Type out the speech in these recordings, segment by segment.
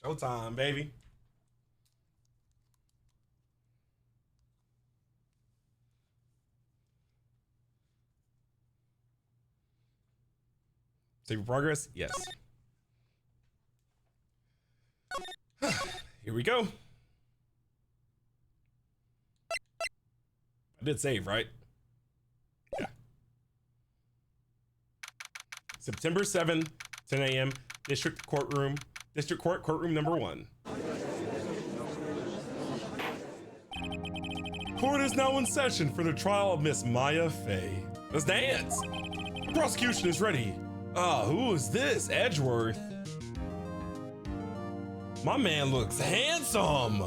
Showtime, baby. Save progress? Yes. Here we go. I did save, right? Yeah. September 7, 10 a.m. District Courtroom. District Court, Courtroom number 1. Court is now in session for the trial of Miss Maya Fey. Let's dance. The prosecution is ready. Who is this? Edgeworth. My man looks handsome.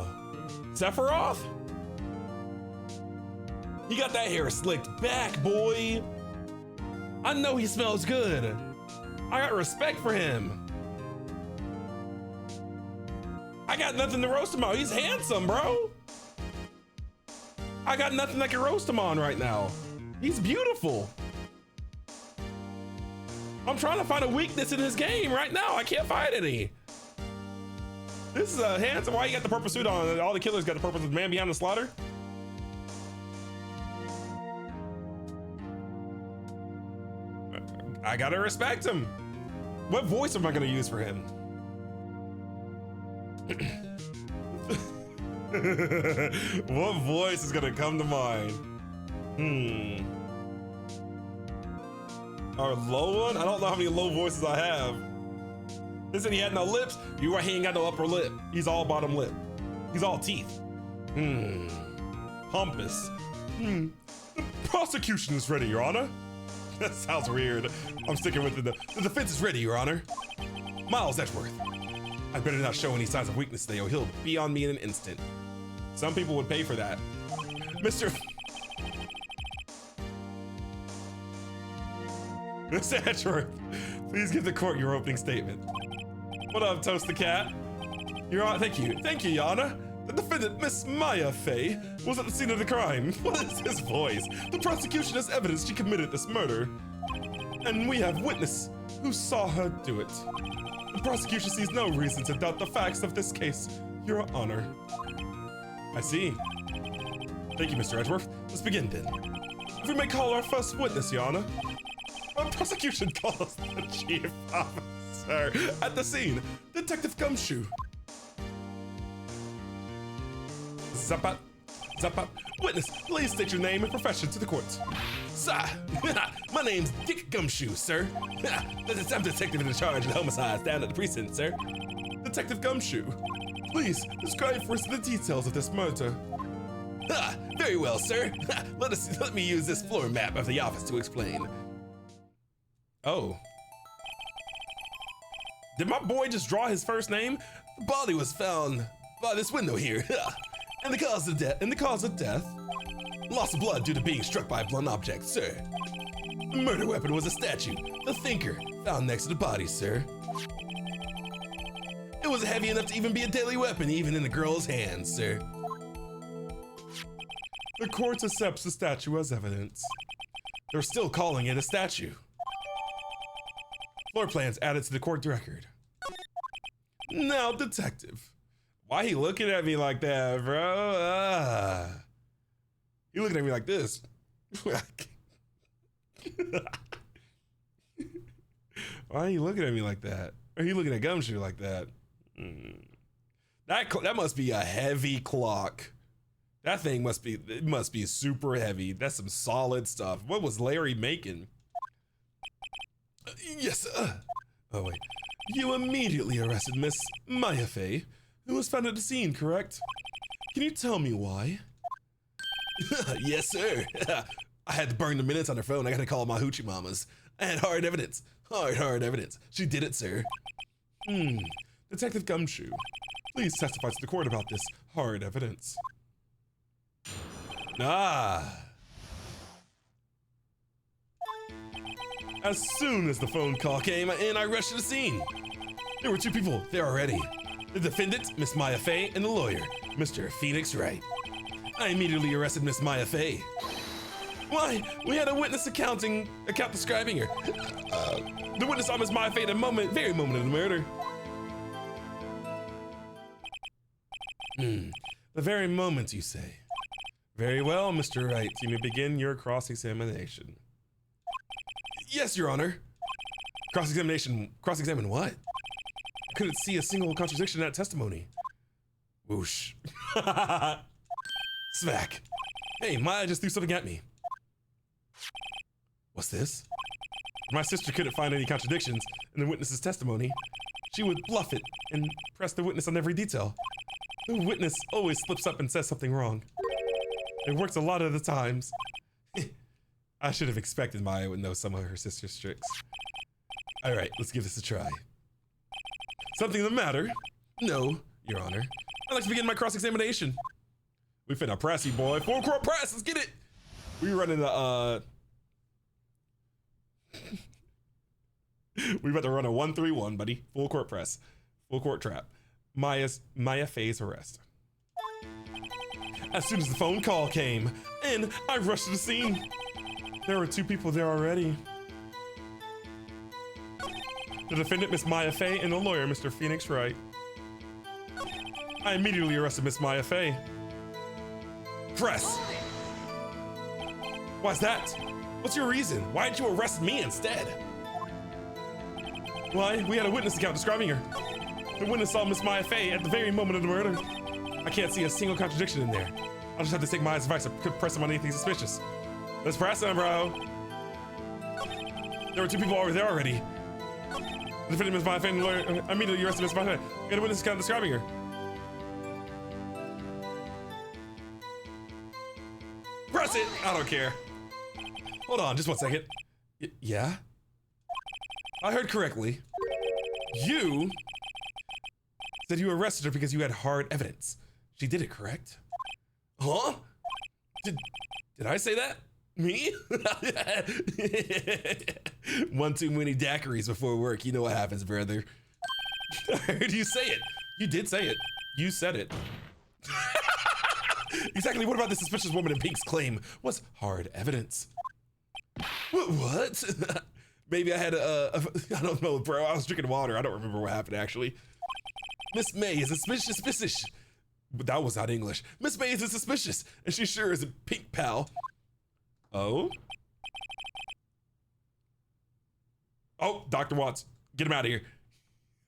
Sephiroth? He got that hair slicked back, boy. I know he smells good. I got respect for him. I got nothing to roast him on. He's handsome, bro. I got nothing that can roast him on right now. He's beautiful. I'm trying to find a weakness in his game right now. I can't find any. This is a handsome. Why you got the purple suit on? All the killers got the purple suit. Man behind the slaughter. I gotta respect him. What voice am I gonna use for him? What voice is gonna come to mind? Our low one? I don't know how many low voices I have. They said he had no lips. You're right, he ain't got no upper lip. He's all bottom lip. He's all teeth. Pompous. The prosecution is ready, Your Honor. That sounds weird. I'm sticking with it. The defense is ready, Your Honor. Miles Edgeworth. I better not show any signs of weakness today or he'll be on me in an instant. Some people would pay for that. Mr. Edgeworth, please give the court your opening statement. What up, Toast the Cat? Your Honor, thank you, Your Honor. The defendant, Miss Maya Fey, was at the scene of the crime. What is his voice? The prosecution has evidence she committed this murder. And we have witness who saw her do it. The prosecution sees no reason to doubt the facts of this case, Your Honor. I see. Thank you, Mr. Edgeworth. Let's begin then. If we may call our first witness, Your Honor. Our prosecution calls the chief officer at the scene, Detective Gumshoe. Zappa. Witness, please state your name and profession to the court. Sir, my name's Dick Gumshoe, sir. I'm detective in charge of homicides down at the precinct, sir. Detective Gumshoe, please describe for us the details of this murder. Very well, sir. Let me use this floor map of the office to explain. Oh. Did my boy just draw his first name? The body was found by this window here. And the cause of death? Loss of blood due to being struck by a blunt object, sir. The murder weapon was a statue, the thinker, found next to the body, sir. It was heavy enough to even be a deadly weapon, even in the girl's hands, sir. The court accepts the statue as evidence. They're still calling it a statue. Floor plans added to the court record. Now, detective. Why he looking at me like that, bro? He looking at me like this. Why are you looking at me like that? Or he looking at Gumshoe like that? That must be a heavy clock. That thing must be super heavy. That's some solid stuff. What was Larry making? Yes, sir. Oh wait. You immediately arrested Miss Maya Fey, who was found at the scene, correct? Can you tell me why? Yes, sir. I had to burn the minutes on her phone. I gotta call my hoochie mamas. I had hard evidence. Hard evidence. She did it, sir. Detective Gumshoe, please testify to the court about this hard evidence. As soon as the phone call came in, I rushed to the scene. There were two people there already. The defendant, Miss Maya Fey, and the lawyer, Mr. Phoenix Wright. I immediately arrested Miss Maya Fey. Why? We had a witness account describing her. The witness saw Miss Maya Fey at the very moment of the murder. The very moment, you say. Very well, Mr. Wright. You may begin your cross-examination. Yes, Your Honor. Cross-examination. Cross-examine what? I couldn't see a single contradiction in that testimony. Whoosh. Smack. Hey, Maya just threw something at me. What's this? My sister couldn't find any contradictions in the witness's testimony. She would bluff it and press the witness on every detail. The witness always slips up and says something wrong. It works a lot of the times. I should have expected Maya would know some of her sister's tricks. All right, let's give this a try. Something the matter? No, Your Honor. I'd like to begin my cross-examination. We finna press you, boy. Full court press, let's get it. We running the, we about to run a 1-3-1, buddy. Full court press. Full court trap. Maya Faye's arrest. As soon as the phone call came in, I rushed to the scene. There were 2 people there already. The defendant, Miss Maya Faye, and the lawyer, Mr. Phoenix Wright. I immediately arrested Miss Maya Faye. Press. Why's that? What's your reason? Why did you arrest me instead? Why? We had a witness account describing her. The witness saw Miss Maya Faye at the very moment of the murder. I can't see a single contradiction in there. I'll just have to take Maya's advice. I could press him on anything suspicious. Let's press him, bro. There were 2 people over there already. The defendant, Miss Maya Faye, and the lawyer. I immediately arrested Miss Maya Faye. We had a witness account describing her. Press it! I don't care. Hold on, just 1 second. Yeah? I heard correctly. You said you arrested her because you had hard evidence. She did it, correct? Huh? Did I say that? Me? 1 too many daiquiris before work. You know what happens, brother. I heard you say it. You did say it. You said it. Exactly. What about the suspicious woman in pink's claim was hard evidence? What? Maybe I had I don't know, bro. I was drinking water. I don't remember what happened, actually. Miss May is suspicious. But that was not English. Miss May is suspicious, and she sure is a pink pal. Oh? Oh, Dr. Watts. Get him out of here.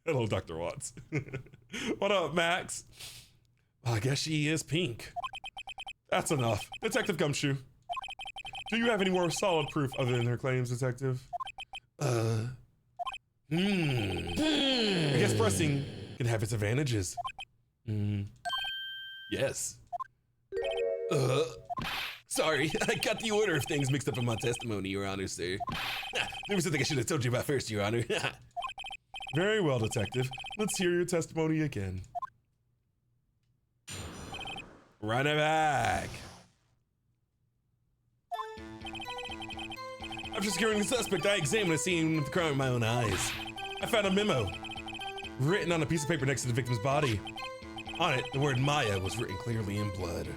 Hello, Dr. Watts. What up, Max? Well, I guess she is pink. That's enough. Detective Gumshoe. Do you have any more solid proof other than her claims, Detective? I guess pressing can have its advantages. Yes. Sorry, I got the order of things mixed up in my testimony, Your Honor, sir. There was something I should have told you about first, Your Honor. Very well, Detective. Let's hear your testimony again. Run it back. After securing the suspect, I examined the scene of the crime with my own eyes. I found a memo written on a piece of paper next to the victim's body. On it, the word Maya was written clearly in blood.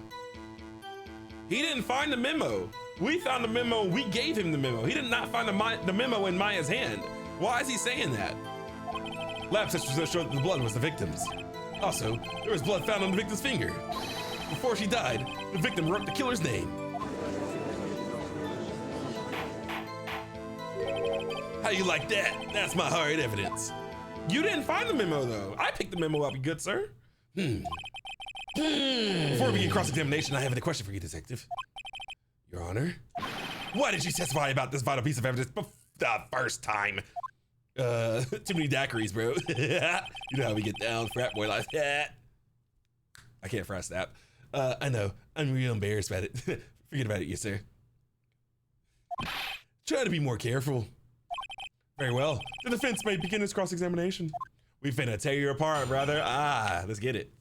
He didn't find the memo. We found the memo. We gave him the memo. He did not find the memo in Maya's hand. Why is he saying that? Lab tests showed that the blood was the victim's. Also, there was blood found on the victim's finger. Before she died, the victim wrote the killer's name. How you like that? That's my hard evidence. You didn't find the memo, though. I picked the memo up, you good sir. Before we begin cross-examination, I have a question for you, Detective. Your Honor, why did you testify about this vital piece of evidence the first time? Too many daiquiris, bro. You know how we get down, frat boy like that. I can't frat snap. I know, I'm real embarrassed about it. Forget about it, yes sir. Try to be more careful. Very well, the defense may begin its cross-examination. We finna tear you apart, brother. Let's get it.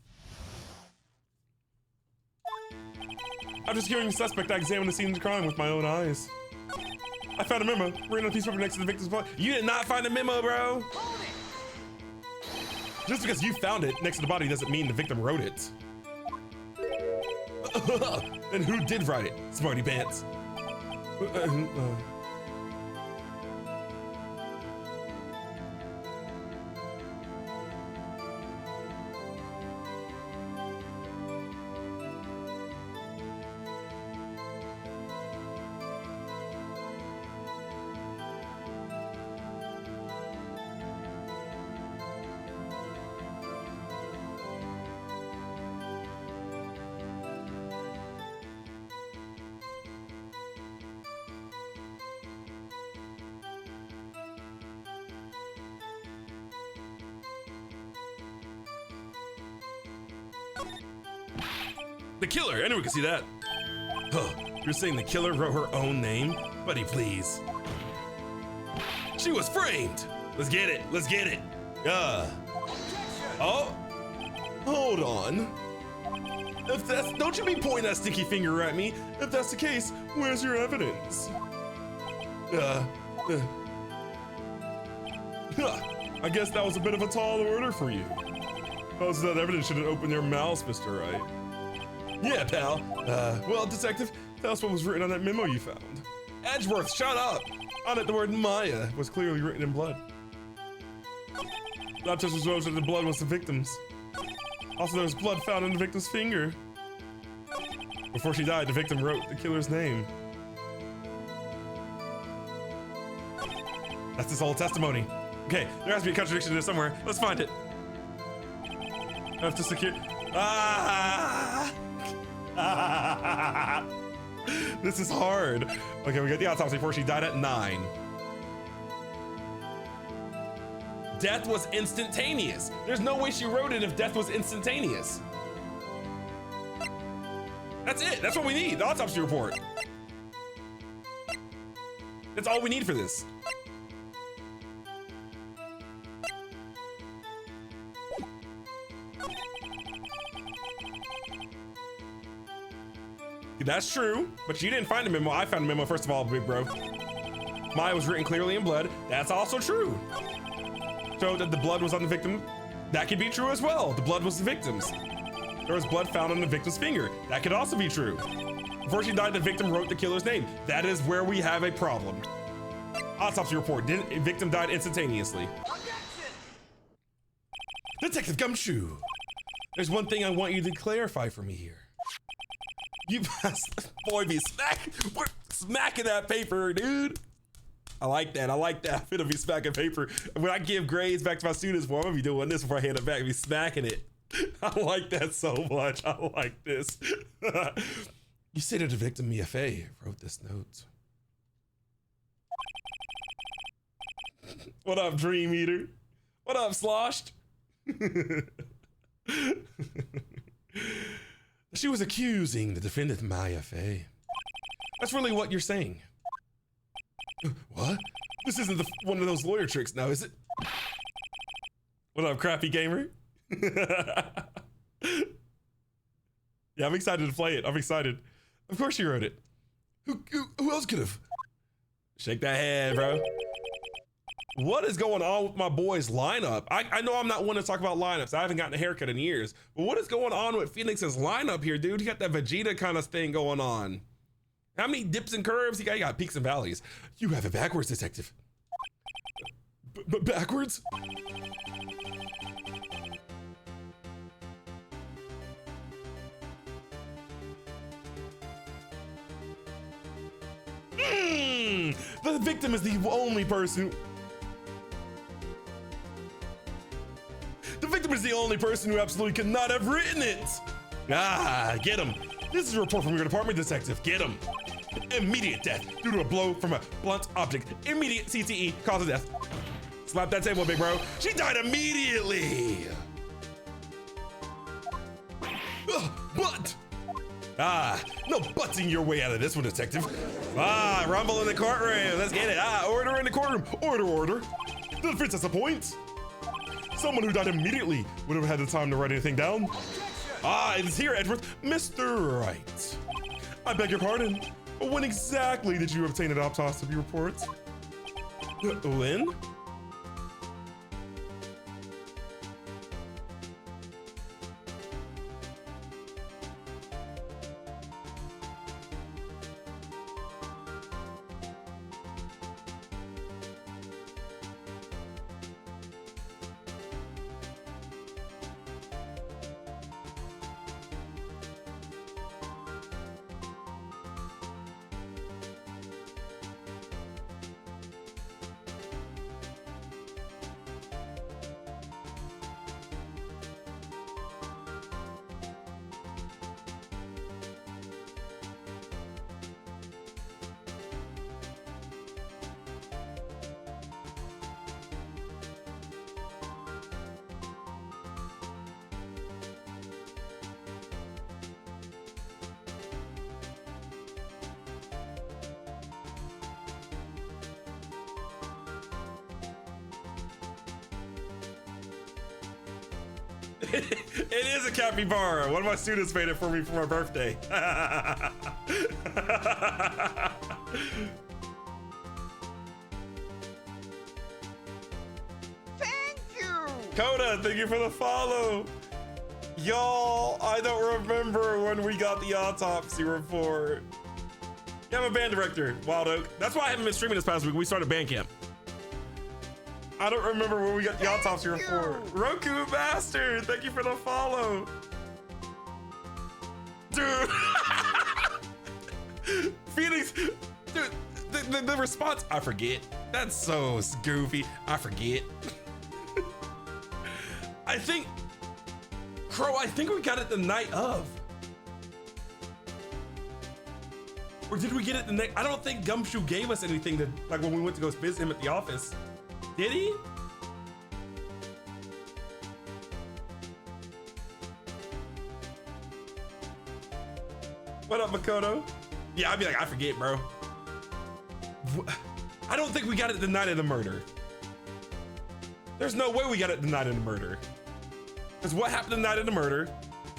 After securing the suspect, I examined the scene of the crime with my own eyes. I found a memo written on a piece of paper next to the victim's body. You did not find a memo, bro. Just because you found it next to the body doesn't mean the victim wrote it. Then who did write it, smarty pants? The killer, anyone can see that. Huh, you're saying the killer wrote her own name? Buddy, please. She was framed. Let's get it, let's get it. Oh, hold on. If that's, don't you be pointing that stinky finger at me. If that's the case, where's your evidence? I guess that was a bit of a tall order for you. Those that evidence shouldn't open their mouths, Mr. Wright. Yeah, pal. Well, detective, tell us what was written on that memo you found. Edgeworth, shut up! On it, the word Maya was clearly written in blood. Lab test results that the blood was the victim's. Also, there was blood found on the victim's finger. Before she died, the victim wrote the killer's name. That's his whole testimony. Okay, there has to be a contradiction in there somewhere. Let's find it. I have to secure. This is hard. Okay, we got the autopsy before she died at 9. Death was instantaneous. There's no way she wrote it if death was instantaneous. That's it. That's what we need. The autopsy report. That's all we need for this. That's true, but you didn't find a memo. I found a memo, first of all, big bro. Maya was written clearly in blood. That's also true. So that the blood was on the victim. That could be true as well. The blood was the victim's. There was blood found on the victim's finger. That could also be true. Before she died, the victim wrote the killer's name. That is where we have a problem. Autopsy report. Victim died instantaneously. Detective Gumshoe. There's one thing I want you to clarify for me here. You boy, be smacking that paper, dude. I like that. I like that. I'm gonna be smacking paper. When I give grades back to my students, boy, I'm gonna be doing this before I hand it back. Be smacking it. I like that so much. I like this. You say that the victim, Mia Fey, wrote this note. What up, Dream Eater? What up, Sloshed? She was accusing the defendant, Maya Fey. That's really what you're saying. What? This isn't one of those lawyer tricks now, is it? What up, crappy gamer? Yeah, I'm excited to play it. I'm excited. Of course you wrote it. Who else could have? Shake that head, bro. What is going on with my boys' lineup? I know I'm not one to talk about lineups. I haven't gotten a haircut in years. But what is going on with Phoenix's lineup here, dude? You got that Vegeta kind of thing going on. How many dips and curves? You got peaks and valleys. You have it backwards, detective. Backwards? The victim is the only person. The victim is the only person who absolutely could not have written it. Get him. This is a report from your department, detective. Get him. Immediate death due to a blow from a blunt object. Immediate CTE, cause of death. Slap that table, big bro. She died immediately. But. No butting your way out of this one, detective. Rumble in the courtroom. Let's get it. Order in the courtroom. Order. The defense has a point. Someone who died immediately would have had the time to write anything down. It is here, Edgeworth. Mr. Wright. I beg your pardon, but when exactly did you obtain an autopsy report? When? It is a capybara. One of my students made it for me for my birthday. Thank you. Coda, thank you for the follow. Y'all, I don't remember when we got the autopsy report. Yeah, I'm a band director, Wild Oak. That's why I haven't been streaming this past week. We started band camp. I don't remember when we got the autopsy report. Roku Master, thank you for the follow. Dude. Phoenix, dude, the response, I forget. That's so goofy. I forget. I think, Crow, I think we got it the night of. Or did we get it the next? I don't think Gumshoe gave us anything to, like when we went to go visit him at the office. Did he? What up, Makoto? Yeah, I'd be like, I forget, bro. I don't think we got it the night of the murder. There's no way we got it the night of the murder. Because what happened the night of the murder?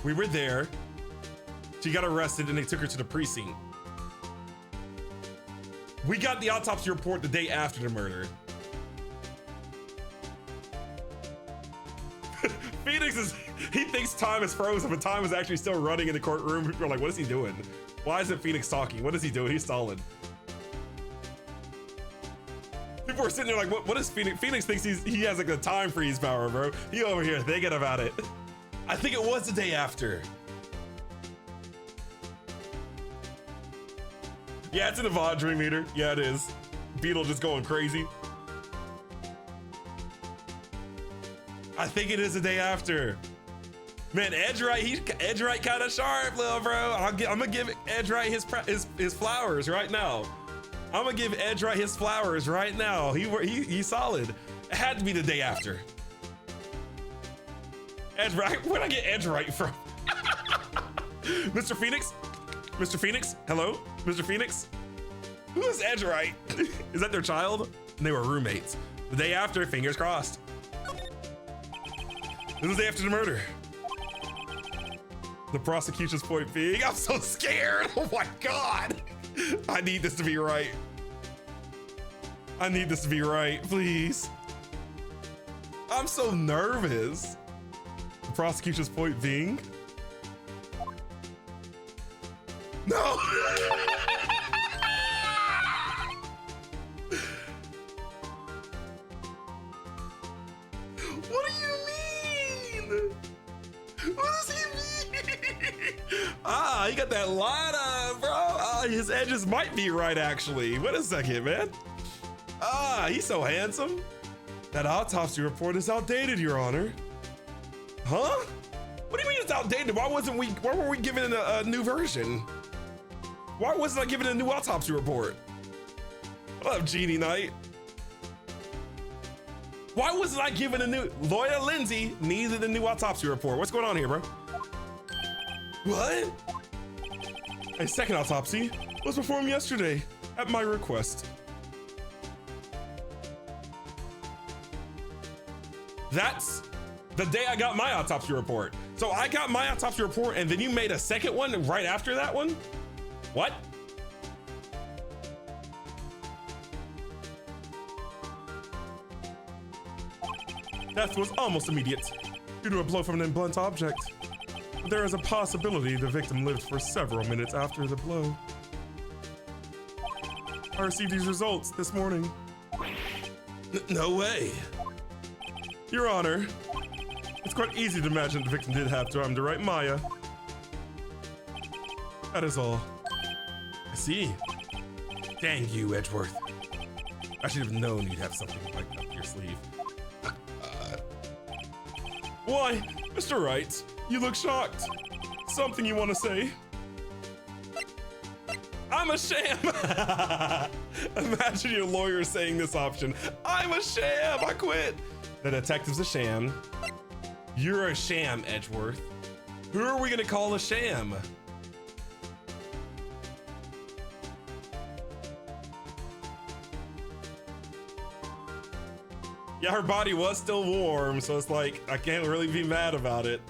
We were there. She got arrested and they took her to the precinct. We got the autopsy report the day after the murder. Phoenix he thinks time is frozen, but time is actually still running in the courtroom. We're like, what is he doing? Why isn't Phoenix talking? What is he doing? He's stalling. People are sitting there like, what is Phoenix? Phoenix thinks he has like a time freeze power, bro. He over here thinking about it. I think it was the day after. Yeah, it's in the VOD Dream Eater. Yeah, it is. Beetle just going crazy. I think it is the day after. Man, Edge Wright kind of sharp, little bro. I'm gonna give Edge Wright his flowers right now. I'm gonna give Edge Wright his flowers right now. He's solid. It had to be the day after. Edge Wright, where'd I get Edge Wright from? Mr. Phoenix? Mr. Phoenix? Hello? Mr. Phoenix? Who is Edge Wright? Is that their child? And they were roommates. The day after, fingers crossed. This was the day after the murder. The prosecution's point being, I'm so scared. Oh my God. I need this to be right. I need this to be right, please. I'm so nervous. The prosecution's point being, no. What do you mean? What does he mean? Ah, he got that line on, bro. His edges might be right, actually. Wait a second, man. Ah, he's so handsome. That autopsy report is outdated, Your Honor. Huh? What do you mean it's outdated? Why were we given a new version? Why wasn't I given a new autopsy report? What up, Genie Knight? Why wasn't I given a new, Lawyer Lindsay needed a new autopsy report. What's going on here, bro? What? A second autopsy was performed yesterday at my request. That's the day I got my autopsy report. So I got my autopsy report and then you made a second one right after that one? What? Death was almost immediate due to a blow from an blunt object. But there is a possibility the victim lived for several minutes after the blow. I received these results this morning. No way. Your Honor, it's quite easy to imagine the victim did have time to write Maya. That is all. I see. Dang you, Edgeworth. I should have known you'd have something like up your sleeve. Why, Mr. Wright, you look shocked. Something you want to say? I'm a sham. Imagine your lawyer saying this option. I'm a sham, I quit. The detective's a sham. You're a sham, Edgeworth. Who are we gonna call a sham? Yeah, her body was still warm, so it's like, I can't really be mad about it.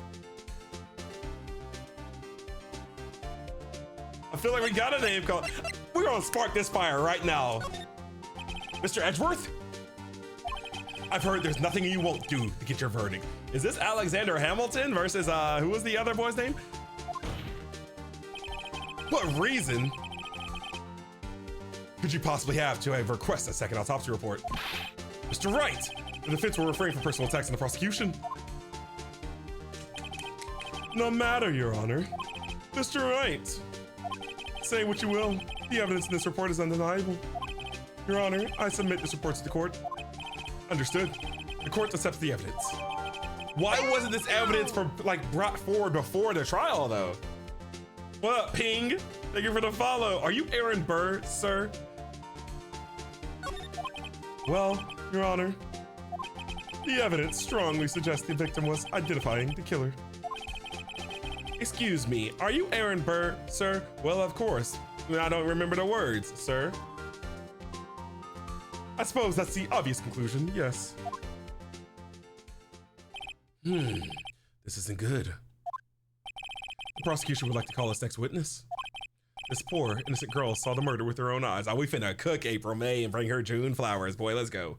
I feel like we got a name call. We're gonna spark this fire right now. Mr. Edgeworth? I've heard there's nothing you won't do to get your verdict. Is this Alexander Hamilton versus, who was the other boy's name? What reason could you possibly have to request a second autopsy report? Mr. Wright, the defense will refrain from personal attacks in the prosecution. No matter, Your Honor. Mr. Wright, say what you will. The evidence in this report is undeniable. Your Honor, I submit this report to the court. Understood. The court accepts the evidence. Why wasn't this evidence brought forward before the trial, though? What up, Ping? Thank you for the follow. Are you Aaron Burr, sir? Well, Your Honor, the evidence strongly suggests the victim was identifying the killer. Excuse me, are you Aaron Burr, sir? Well, of course. I don't remember the words, sir. I suppose that's the obvious conclusion, yes. This isn't good. The prosecution would like to call us next witness. This poor, innocent girl saw the murder with her own eyes. Oh, we finna cook April May and bring her June flowers. Boy, let's go.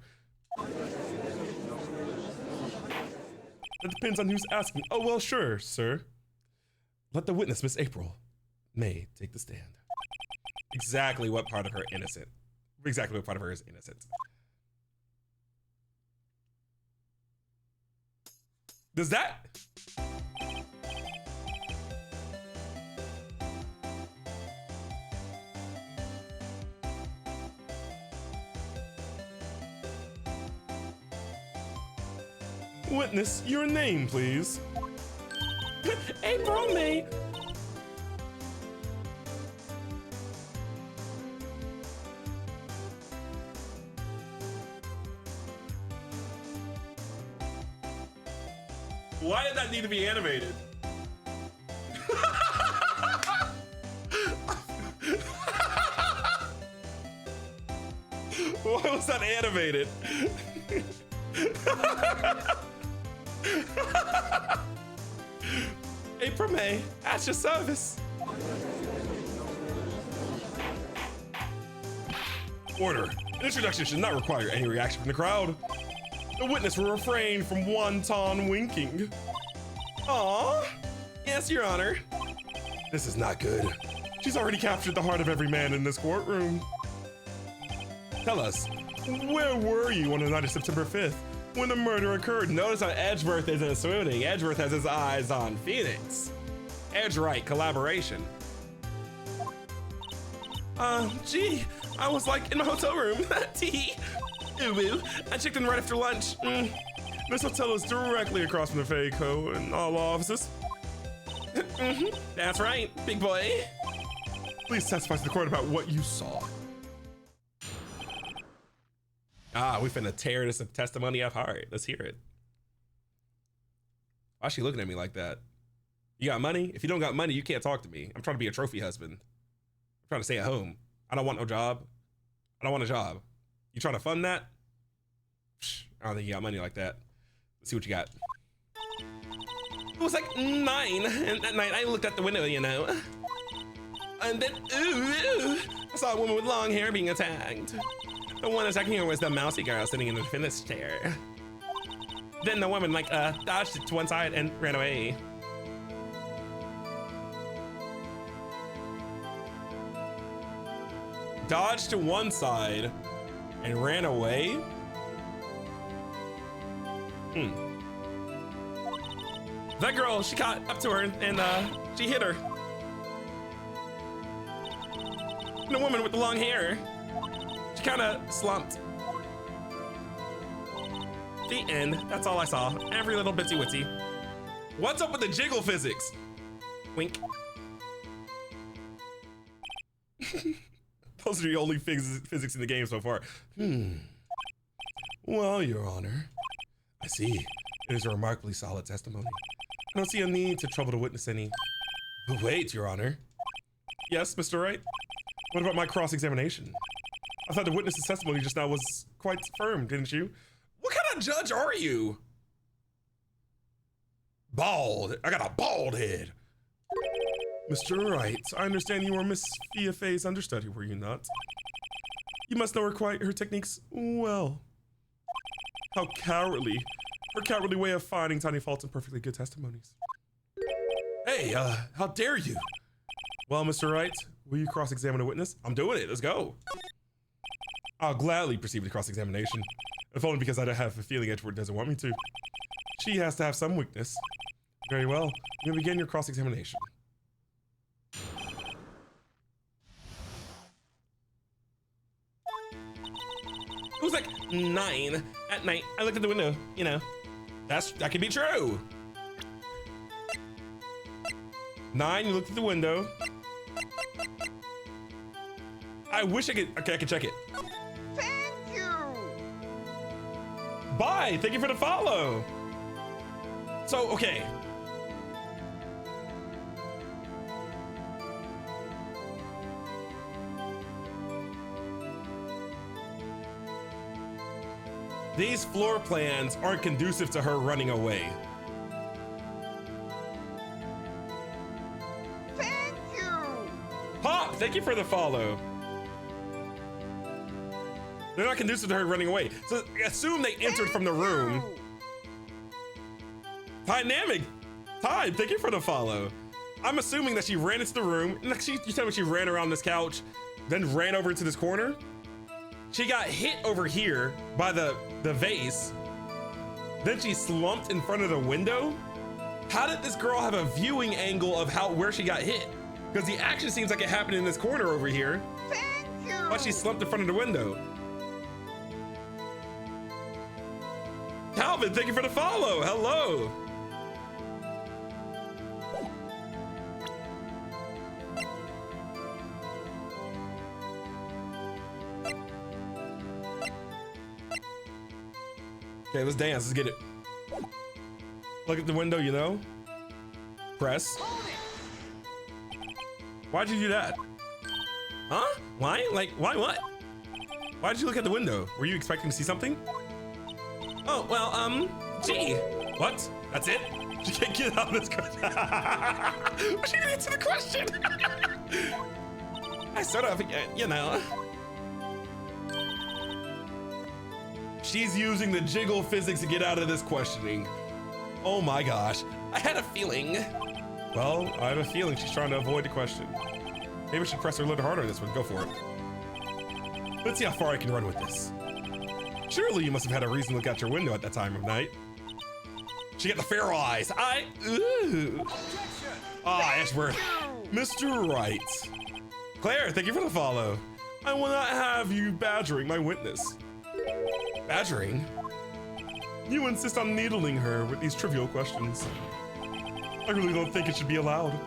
It depends on who's asking. Oh, well, sure, sir. Let the witness, Miss April May, take the stand. Exactly what part of her is innocent? Does that? Witness, your name, please. April May. Why did that need to be animated? Why was that animated? April May, at your service. Order. An introduction should not require any reaction from the crowd. The witness will refrain from wanton winking. Aww. Yes, Your Honor. This is not good. She's already captured the heart of every man in this courtroom. Tell us, where were you on the night of September 5th when the murder occurred? Notice how Edgeworth isn't swooning. Edgeworth has his eyes on Phoenix. Edge-right collaboration. Gee, I was like in my hotel room. Tee. Ooh, I checked in right after lunch. This hotel is directly across from the Fayco and all offices. That's right, big boy. Please testify to the court about what you saw. We finna tear this testimony apart. Let's hear it. Why is she looking at me like that? You got money? If you don't got money, you can't talk to me. I'm trying to be a trophy husband. I'm trying to stay at home. I don't want no job. I don't want a job. You trying to fund that? I don't think you got money like that. Let's see what you got. It was like 9, and that night I looked out the window, you know. And then, ooh, I saw a woman with long hair being attacked. The one attacking her was the mousy girl sitting in the defendant's chair. Then the woman dodged it to one side and ran away. Dodged to one side and ran away? That girl, she caught up to her and she hit her. And the woman with the long hair, she kind of slumped. The end. That's all I saw. Every little bitsy witsy. What's up with the jiggle physics? Wink. Those are the only physics in the game so far. Well, Your Honor, I see. It is a remarkably solid testimony. I don't see a need to trouble the witness any. But wait, Your Honor. Yes, Mr. Wright? What about my cross-examination? I thought the witness's testimony just now was quite firm, didn't you? What kind kind of judge are you? Bald. I got a bald head. Mr. Wright, I understand you were Miss Fia Fei's understudy, were you not? You must know her techniques well. How cowardly. Her cowardly way of finding tiny faults and perfectly good testimonies. Hey, how dare you? Well, Mr. Wright, will you cross-examine a witness? I'm doing it, let's go. I'll gladly proceed with cross-examination. If only because I have a feeling Edward doesn't want me to. She has to have some weakness. Very well, you may begin your cross-examination. It was like 9 at night. I looked at the window, you know. That could be true. 9, you looked at the window. I wish I could, okay, I could check it. Thank you. Bye, thank you for the follow. So, okay. These floor plans aren't conducive to her running away. Thank you. Pop, thank you for the follow. They're not conducive to her running away. So assume they entered from the room. Dynamic. Ty, thank you for the follow. I'm assuming that she ran into the room. You tell me she ran around this couch, then ran over to this corner. She got hit over here by the vase. Then she slumped in front of the window. How did this girl have a viewing angle of where she got hit? Because the action seems like it happened in this corner over here. Thank you. But she slumped in front of the window. Calvin, thank you for the follow. Hello. Okay, let's dance. Let's get it. Look at the window, you know? Press. Why'd you do that? Huh? Why? Like, why what? Why'd you look at the window? Were you expecting to see something? Oh, well, gee. What? That's it? She can't get out of this question. She didn't answer the question. I sort of, you know. She's using the jiggle physics to get out of this questioning. Oh my gosh. I had a feeling. Well, I have a feeling she's trying to avoid the question. Maybe I should press her a little harder on this one. Go for it. Let's see how far I can run with this. Surely you must have had a reason to look out your window at that time of night. She got the feral eyes. Ooh. Ah, Ashworth. Mr. Wright. Claire, thank you for the follow. I will not have you badgering my witness. Badgering? You insist on needling her with these trivial questions. I really don't think it should be allowed.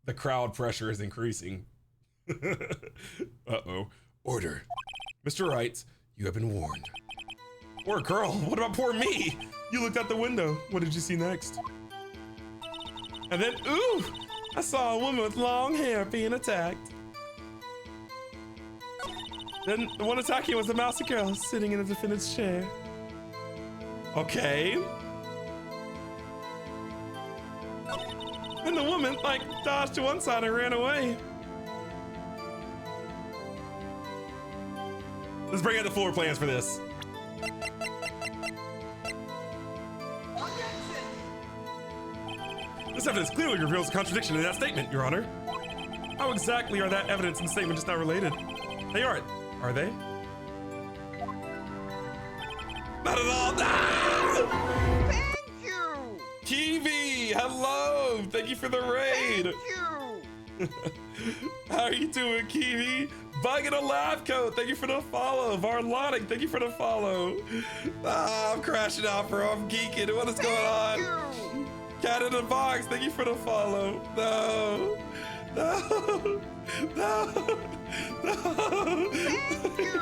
The crowd pressure is increasing. Uh-oh. Order. Mr. Wright, you have been warned. Poor girl, what about poor me? You looked out the window. What did you see next? And then, ooh, I saw a woman with long hair being attacked. Then the one attacking was the mousy girl sitting in the defendant's chair. Okay. And the woman, like, dodged to one side and ran away. Let's bring out the floor plans for this. This evidence clearly reveals a contradiction in that statement, Your Honor. How exactly are that evidence and statement just not related? They aren't, are they? Not at all. No! Thank you. Kiwi, hello. Thank you for the raid. Thank you. How are you doing, Kiwi? Bug in a lab coat, thank you for the follow. Varlonic, thank you for the follow. Ah, I'm crashing out, bro. I'm geeking. What is going on? You. Cat in the box, thank you for the follow. No, no, no, no. Thank you.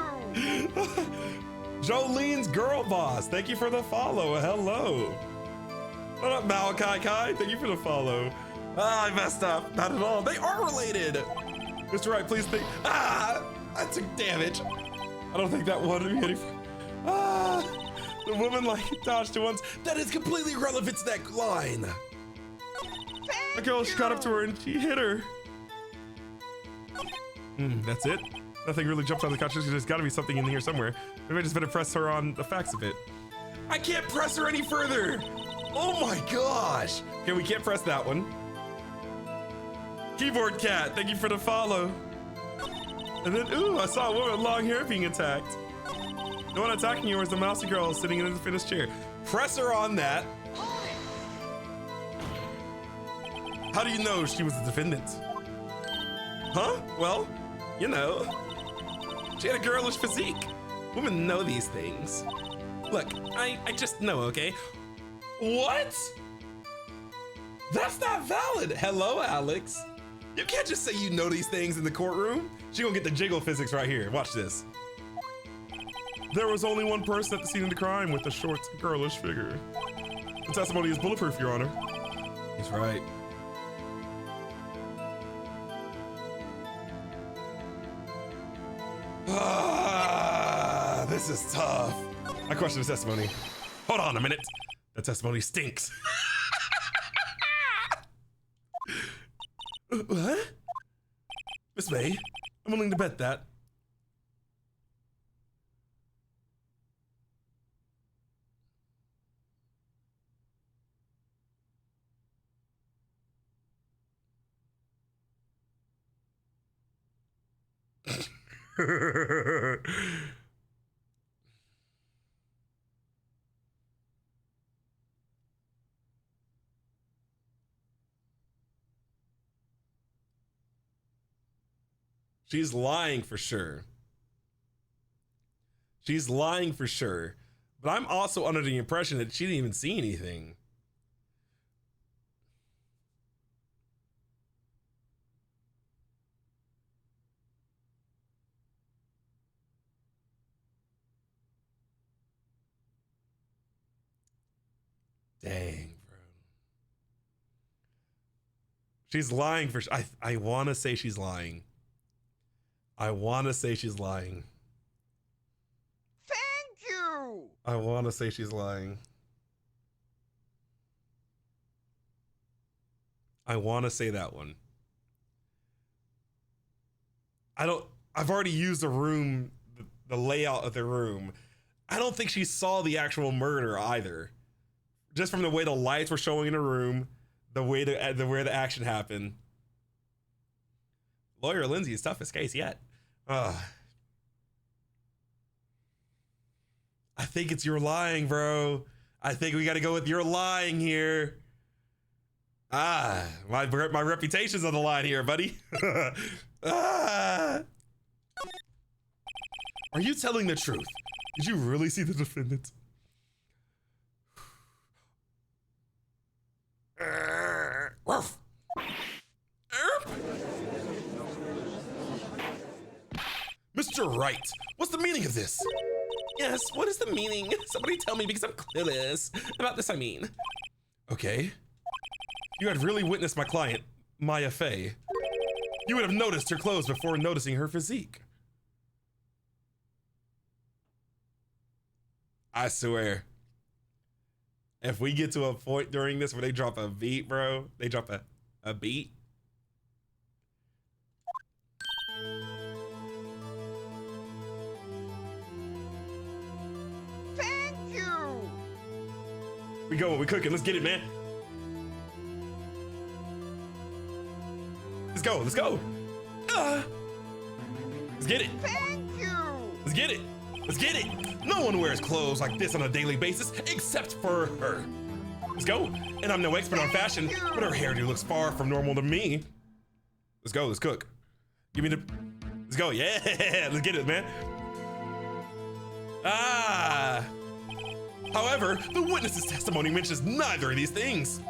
Jolene's girl boss, thank you for the follow. Hello. What up, Malachi Kai? Thank you for the follow. Ah, I messed up. Not at all. They are related. Mr. Wright, please think. Ah, I took damage. I don't think that wanted me any. Ah, the woman like dodged it once. That is completely irrelevant to that line. The girl, she got up to her and she hit her. That's it. Nothing really jumped on the consciousness. There's got to be something in here somewhere. Maybe I just better press her on the facts a bit. I can't press her any further. Oh my gosh. Okay, we can't press that one. Keyboard cat, thank you for the follow. And then, ooh, I saw a woman with long hair being attacked. The one attacking you was the mousy girl sitting in the finished chair. Press her on that. How do you know she was the defendant? Huh? Well, you know, she had a girlish physique. Women know these things. Look, I just know, okay? What? That's not valid. Hello, Alex. You can't just say you know these things in the courtroom. She gonna get the jiggle physics right here. Watch this. There was only one person at the scene of the crime with a short, girlish figure. The testimony is bulletproof, Your Honor. He's right. Ah, this is tough. I question the testimony. Hold on a minute. The testimony stinks. What? Miss May, I'm willing to bet that. She's lying for sure. She's lying for sure. But I'm also under the impression that she didn't even see anything. Dang, bro. She's lying for sure. I want to say she's lying. I want to say she's lying. Thank you. I want to say she's lying. I want to say that one. I've already used the room, the layout of the room. I don't think she saw the actual murder either. Just from the way the lights were showing in the room, the way where the action happened. Lawyer Lindsay's toughest case yet. I think it's you're lying, bro. I think we got to go with you're lying here. My reputation's on the line here, buddy. Are you telling the truth? Did you really see the defendant? Mr. Wright, what's the meaning of this? Yes, what is the meaning? Somebody tell me because I'm clueless. About this, I mean. Okay. You had really witnessed my client, Maya Fey. You would have noticed her clothes before noticing her physique. I swear. If we get to a point during this where they drop a beat, bro, they drop a beat. Thank you. We go, we cooking, let's get it, man. Let's go, let's go. Let's get it. Thank you. Let's get it. Let's get it. No one wears clothes like this on a daily basis except for her. Let's go. And I'm no expert on fashion, but her hairdo looks far from normal to me. Let's go, let's cook. Give me the, let's go, yeah, let's get it, man. However, the witness's testimony mentions neither of these things.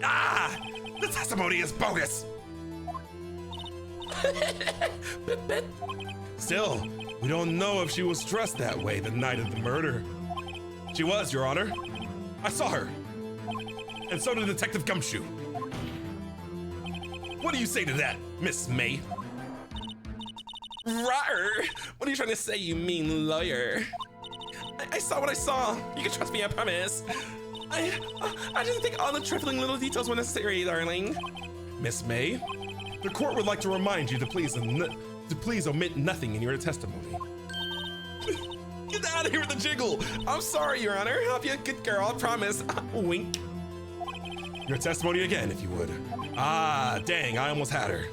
The testimony is bogus. Still, we don't know if she was dressed that way the night of the murder. She was, Your Honor. I saw her. And so did Detective Gumshoe. What do you say to that, Miss May? Rawr! What are you trying to say, you mean lawyer? I saw what I saw. You can trust me, I promise. I just think all the trifling little details were necessary, darling. Miss May, the court would like to remind you to please omit nothing in your testimony. Get out of here with the jiggle. I'm sorry, Your Honor. I'll be a good girl, I promise. Wink. Your testimony again, if you would. Ah, dang, I almost had her.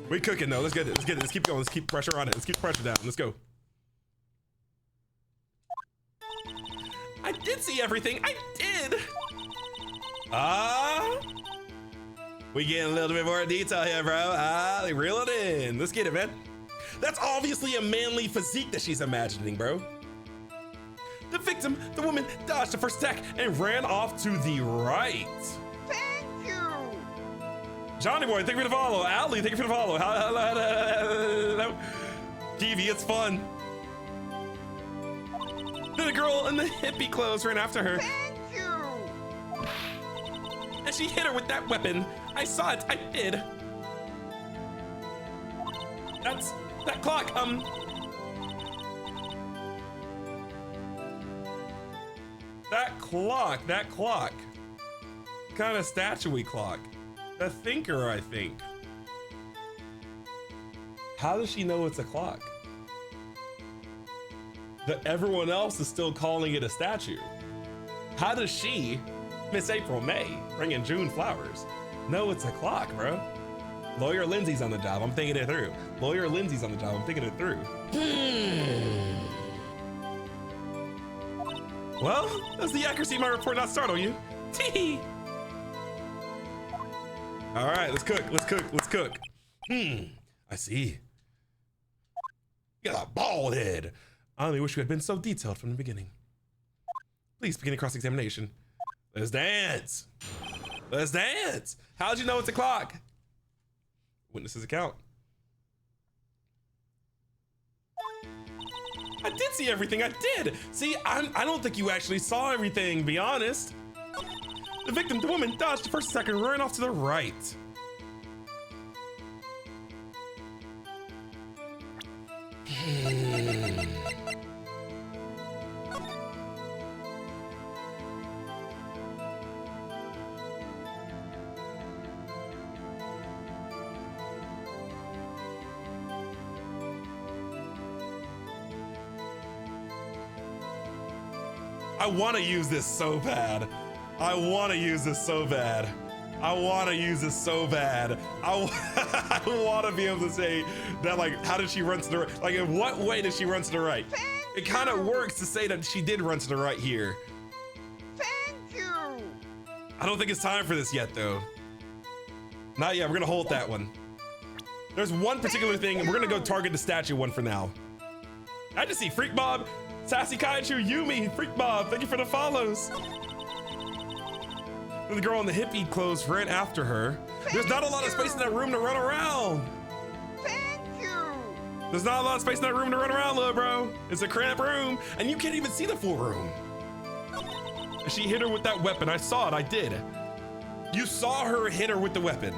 We cooking though. Let's get it. Let's get it. Let's keep going. Let's keep pressure on it. Let's keep pressure down. Let's go. I did see everything. I did. We getting a little bit more detail here, bro. They reel it in. Let's get it, man. That's obviously a manly physique that she's imagining, bro. The victim, the woman, dodged the first attack and ran off to the right. Thank you. Johnny boy, thank you for the follow. Allie, thank you for the follow. Hello. Kiwi, it's fun. Then a girl in the hippie clothes ran after her. Thank you. And she hit her with that weapon. I saw it, I did. That clock, That clock. Kind of statue-y clock. The thinker, I think. How does she know it's a clock? That everyone else is still calling it a statue. How does she, Miss April May, bringing June flowers, know it's a clock, bro? Lawyer Lindsay's on the job, I'm thinking it through. Lawyer Lindsay's on the job, I'm thinking it through. Well, does the accuracy of my report not startle you? Tee. All right, let's cook. I see. You got a bald head. I only wish you had been so detailed from the beginning. Please begin a cross-examination. Let's dance. How'd you know it's a clock? Witness's account. I did see everything, I did. See, I don't think you actually saw everything, be honest. The victim, the woman, dodged the first attack and ran off to the right. I want to use this so bad. I want to use this so bad. I want to be able to say that, like, how did she run to the right? Like, in what way did she run to the right? It kind of works to say that she did run to the right here. Thank you. I don't think it's time for this yet, though. Not yet. We're gonna hold that one. There's one particular thing, and we're gonna go target the statue one for now. I just see Freak Bob, Sassy Kaiju, Yumi, Freak Bob. Thank you for the follows. The girl in the hippie clothes ran after her. There's not a lot of space in that room to run around. Thank you. There's not a lot of space in that room to run around, little bro. It's a cramped room, and you can't even see the full room. She hit her with that weapon. I saw it, I did. You saw her hit her with the weapon.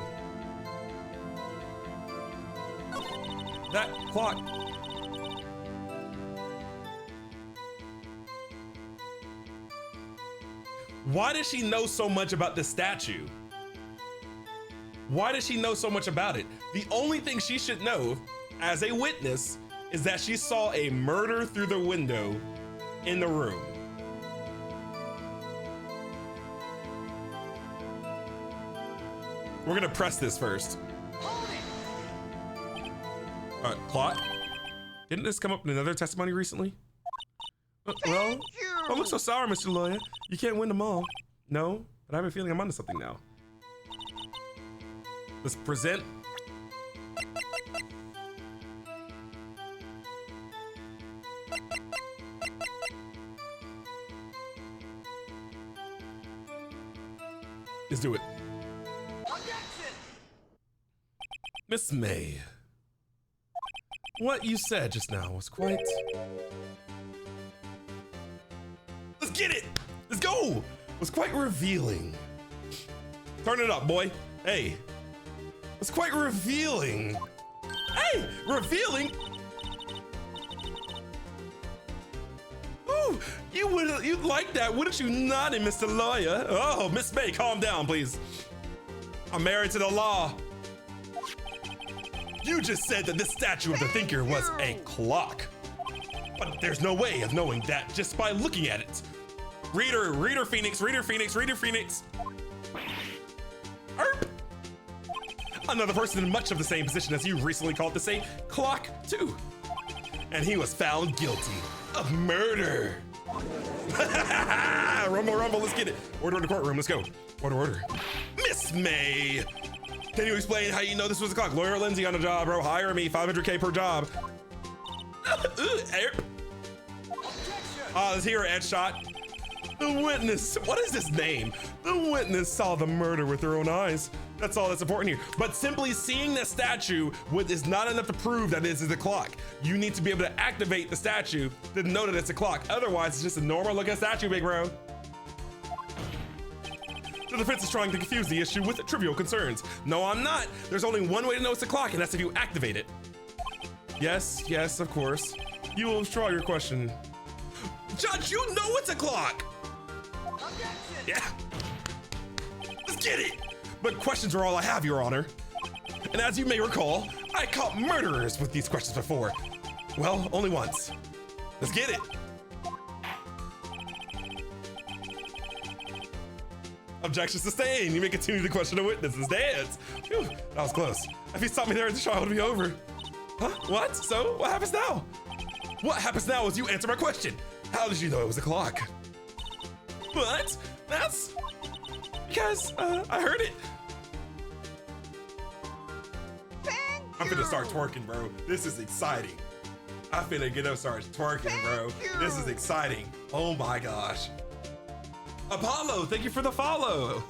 That clock. Why does she know so much about this statue? Why does she know so much about it? The only thing she should know as a witness is that she saw a murder through the window in the room. We're gonna press this first. Clock? Didn't this come up in another testimony recently? Well, don't look so sour, Mr. Lawyer. You can't win them all. No, but I have a feeling I'm onto something now. Let's present. Let's do it. Miss May, what you said just now was quite... Let's get it! Let's go! Was quite revealing. Turn it up, boy. Hey. was quite revealing. Hey, revealing? Ooh, you'd like that, wouldn't you not, Mr. Lawyer? Oh, Miss May, calm down, please. I'm married to the law. You just said that this statue of the thinker was a clock. But there's no way of knowing that just by looking at it. Reader Phoenix. Erp. Another person in much of the same position as you recently called this a clock too. And he was found guilty of murder. Rumble, let's get it. Order in the courtroom, let's go. Order. Miss May, can you explain how you know this was a clock? Lawyer Lindsay on the job, bro. Hire me, 500K per job. Let's hear an shot. The witness, what is his name? The witness saw the murder with their own eyes. That's all that's important here. But simply seeing the statue is not enough to prove that this is a clock. You need to be able to activate the statue to know that it's a clock. Otherwise, it's just a normal looking statue, big bro. The defense is trying to confuse the issue with trivial concerns. No, I'm not. There's only one way to know it's a clock, and that's if you activate it. Yes, of course. You will withdraw your question. Judge, you know it's a clock. Yeah. Let's get it. But questions are all I have, Your Honor. And as you may recall, I caught murderers with these questions before. Well, only once. Let's get it. Objection sustained. You may continue to question the witnesses. Dance. Phew, that was close. If he stopped me there, the trial would be over. Huh? What? So, what happens now? What happens now is you answer my question. How did you know it was a clock? What? That's because I heard it. I'm finna start twerking, bro. This is exciting. I'm finna get up, start twerking, bro. This is exciting. Oh my gosh. Apollo, thank you for the follow.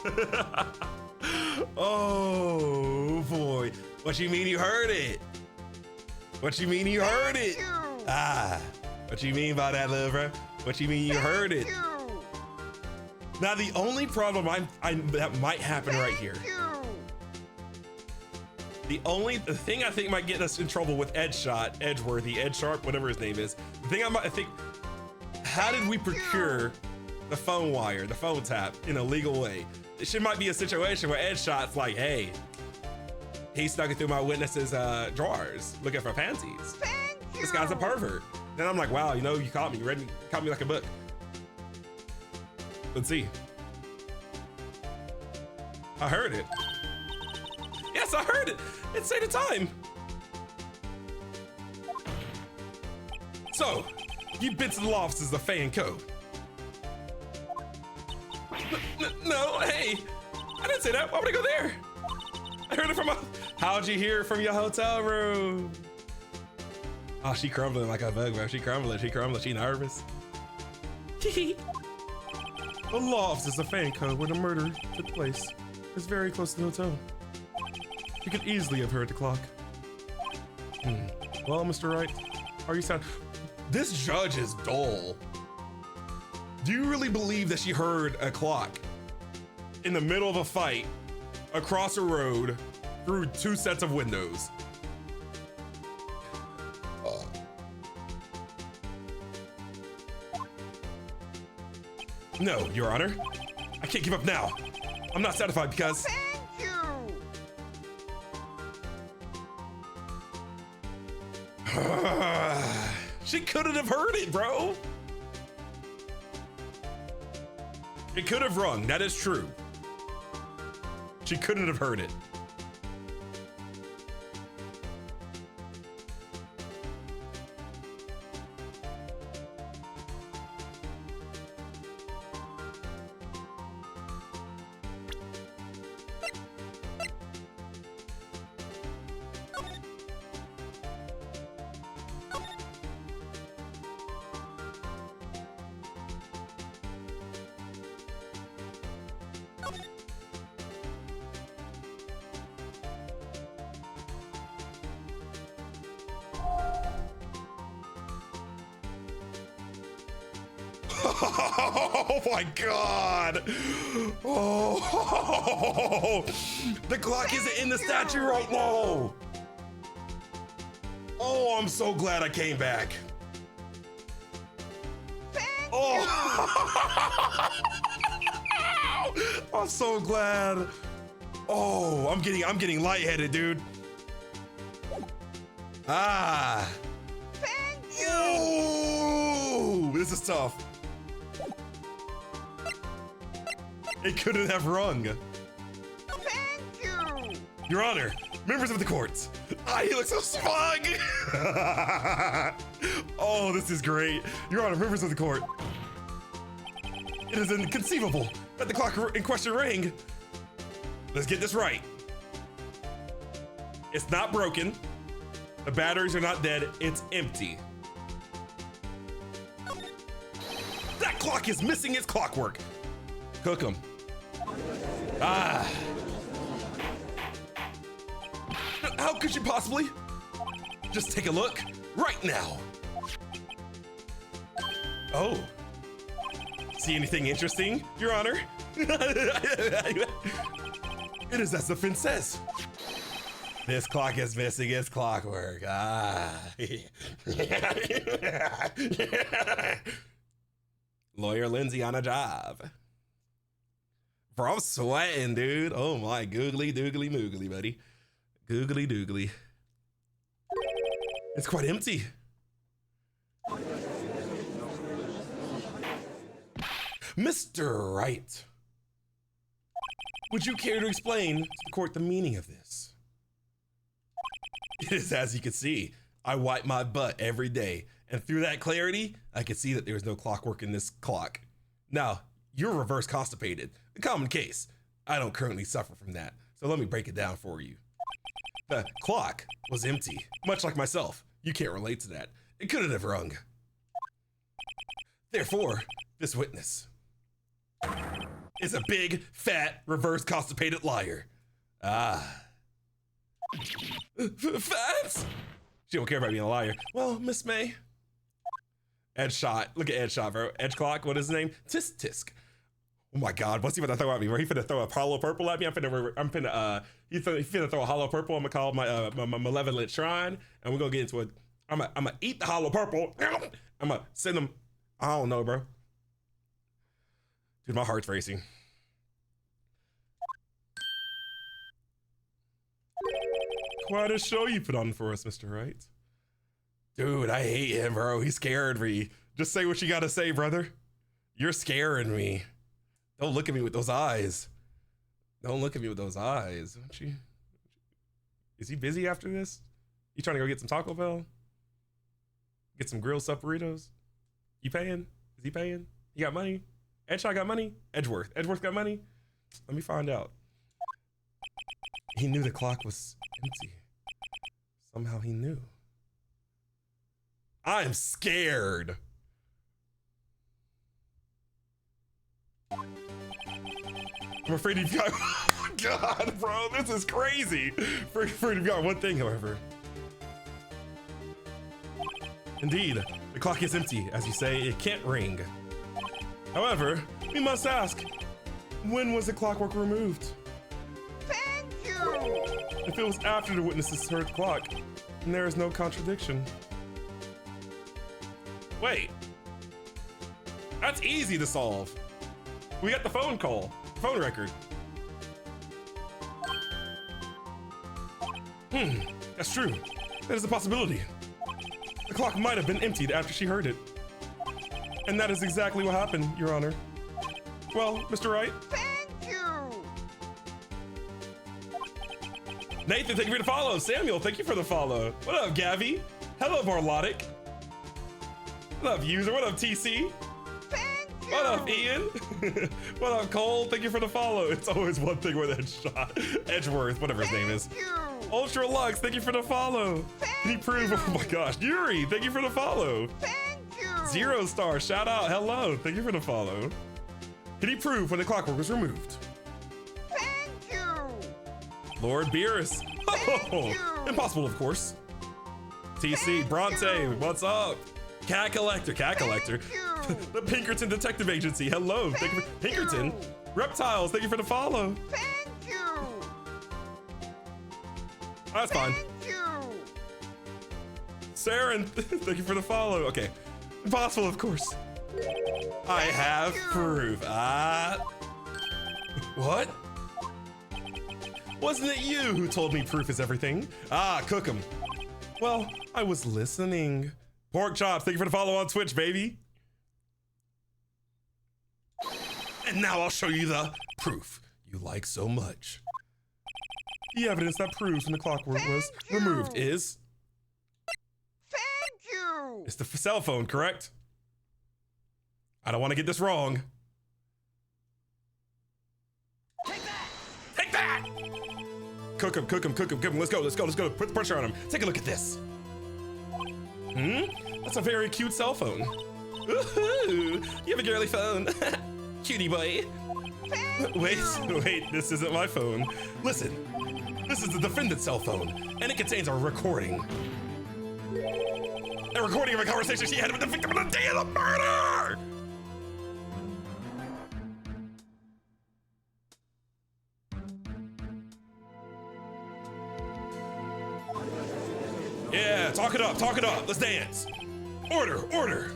Oh boy. What you mean you heard it? What you mean you heard it? Ah, what you mean by that, little bro? What you mean you heard it? Now the only problem that might happen right here. The thing I think might get us in trouble with Edgeworthy, Ed Sharp, whatever his name is. The thing I think, how did we procure the phone wire, the phone tap in a legal way? It might be a situation where Ed Shot's like, hey, he snuck it through my witness's drawers looking for panties. This guy's a pervert. Then I'm like, wow, you caught me. You caught me like a book. Let's see. I heard it. Yes, I heard it. It's say the time. So, you've been to the law offices of Faye & Co. No, hey, I didn't say that. Why would I go there? I heard it from how'd you hear it from your hotel room? Oh, she crumbling like a bug, bro. She crumbling, she nervous. The law offices of Faye & Co. where the murder took place is very close to the hotel. You could easily have heard the clock. Well, Mr. Wright, are you sound? This judge is dull. Do you really believe that she heard a clock in the middle of a fight across a road through 2 sets of windows? No, Your Honor. I can't give up now. I'm not satisfied because... She couldn't have heard it, bro. It could have rung, that is true. She couldn't have heard it. Oh my God. Oh, the clock isn't in the statue right now. Oh, I'm so glad I came back. Oh, I'm so glad. Oh, I'm getting lightheaded, dude. Ah. Oh, this is tough. It couldn't have rung. Thank you. Your Honor, members of the court. Ah, he looks so smug. Oh, this is great. Your Honor, members of the court. It is inconceivable that the clock in question rang. Let's get this right. It's not broken. The batteries are not dead. It's empty. That clock is missing its clockwork. Cook 'em. Ah. How could you possibly? Just take a look right now. Oh. See anything interesting, Your Honor? It is as the fence says. This clock is missing its clockwork. Ah. Lawyer Lindsay on a job. Bro, I'm sweating, dude. Oh my googly doogly moogly, buddy. Googly doogly. It's quite empty. Mr. Wright, would you care to explain to the court the meaning of this? It is as you can see, I wipe my butt every day, and through that clarity, I could see that there is no clockwork in this clock. Now, you're reverse constipated, a common case. I don't currently suffer from that, so let me break it down for you. The clock was empty, much like myself. You can't relate to that. It couldn't have rung. Therefore, this witness is a big, fat, reverse constipated liar. Ah. Fats? She don't care about being a liar. Well, Miss May. Edge shot. Look at Edge shot, bro. Edge clock. What is his name? Tisk Tisk. Oh my God. What's he gonna throw at me? Bro, he finna throw a hollow purple at me. He finna throw a hollow purple. I'm gonna call my malevolent shrine, and we're gonna get into it. I'm gonna eat the hollow purple. I'm gonna send him. I don't know, bro. Dude, my heart's racing. Quite a show you put on for us, Mr. Wright. Dude, I hate him, bro. He scared me. Just say what you gotta say, brother. You're scaring me. Don't look at me with those eyes. Don't look at me with those eyes. Don't you? Is he busy after this? You trying to go get some Taco Bell? Get some grilled stuffed burritos? You paying? Is he paying? You got money? Edgeshot got money? Edgeworth got money? Let me find out. He knew the clock was empty. Somehow he knew. I am scared. I'm afraid you've got, oh my God, bro, this is crazy. Afraid you've got one thing, however. Indeed, the clock is empty. As you say, it can't ring. However, we must ask, when was the clockwork removed? Thank you. If it was after the witnesses heard the clock, then there is no contradiction. Wait, that's easy to solve. We got the phone call, phone record. That's true. That is a possibility. The clock might have been emptied after she heard it. And that is exactly what happened, Your Honor. Well, Mr. Wright. Thank you. Nathan, thank you for the follow. Samuel, thank you for the follow. What up, Gavi? Hello, Barlotic. What up, user? What up, TC? Thank you. What up, Ian? What up, Cole? Thank you for the follow. It's always one thing with Edgeworth, whatever his name is. Thank you. Ultra Lux, thank you for the follow. Can you prove? Oh my gosh, Yuri, thank you for the follow. Thank you. 0 star, shout out, hello, thank you for the follow. Can he prove when the clockwork was removed? Thank you. Lord Beerus. Oh, you. impossible, of course. TC, Thank Bronte, you. what's up? Cat collector, cat collector. Thank you. The Pinkerton Detective Agency. Hello. Thank you for Pinkerton. you. Reptiles, thank you for the follow. Thank you. That's fine. Thank you. Saren, thank you for the follow. Okay. Impossible, of course. I have you. proof. What? Wasn't it you who told me proof is everything? Cook 'em. Well, I was listening. Pork chops, thank you for the follow on Twitch, baby. And now I'll show you the proof you like so much. The evidence that proves when the clockwork was Thank you. removed is... Thank you. It's the cell phone, correct? I don't want to get this wrong. Take that! Take that! Cook him, cook him, cook him, cook him. Let's go, let's go, let's go. Put the pressure on him. Take a look at this. That's a very cute cell phone. Woohoo! You have a girly phone. Cutie boy. Wait, wait, this isn't my phone. Listen, this is the defendant's cell phone, and it contains a recording. A recording of a conversation she had with the victim on the day of the murder! Yeah, talk it up, let's dance. Order, order.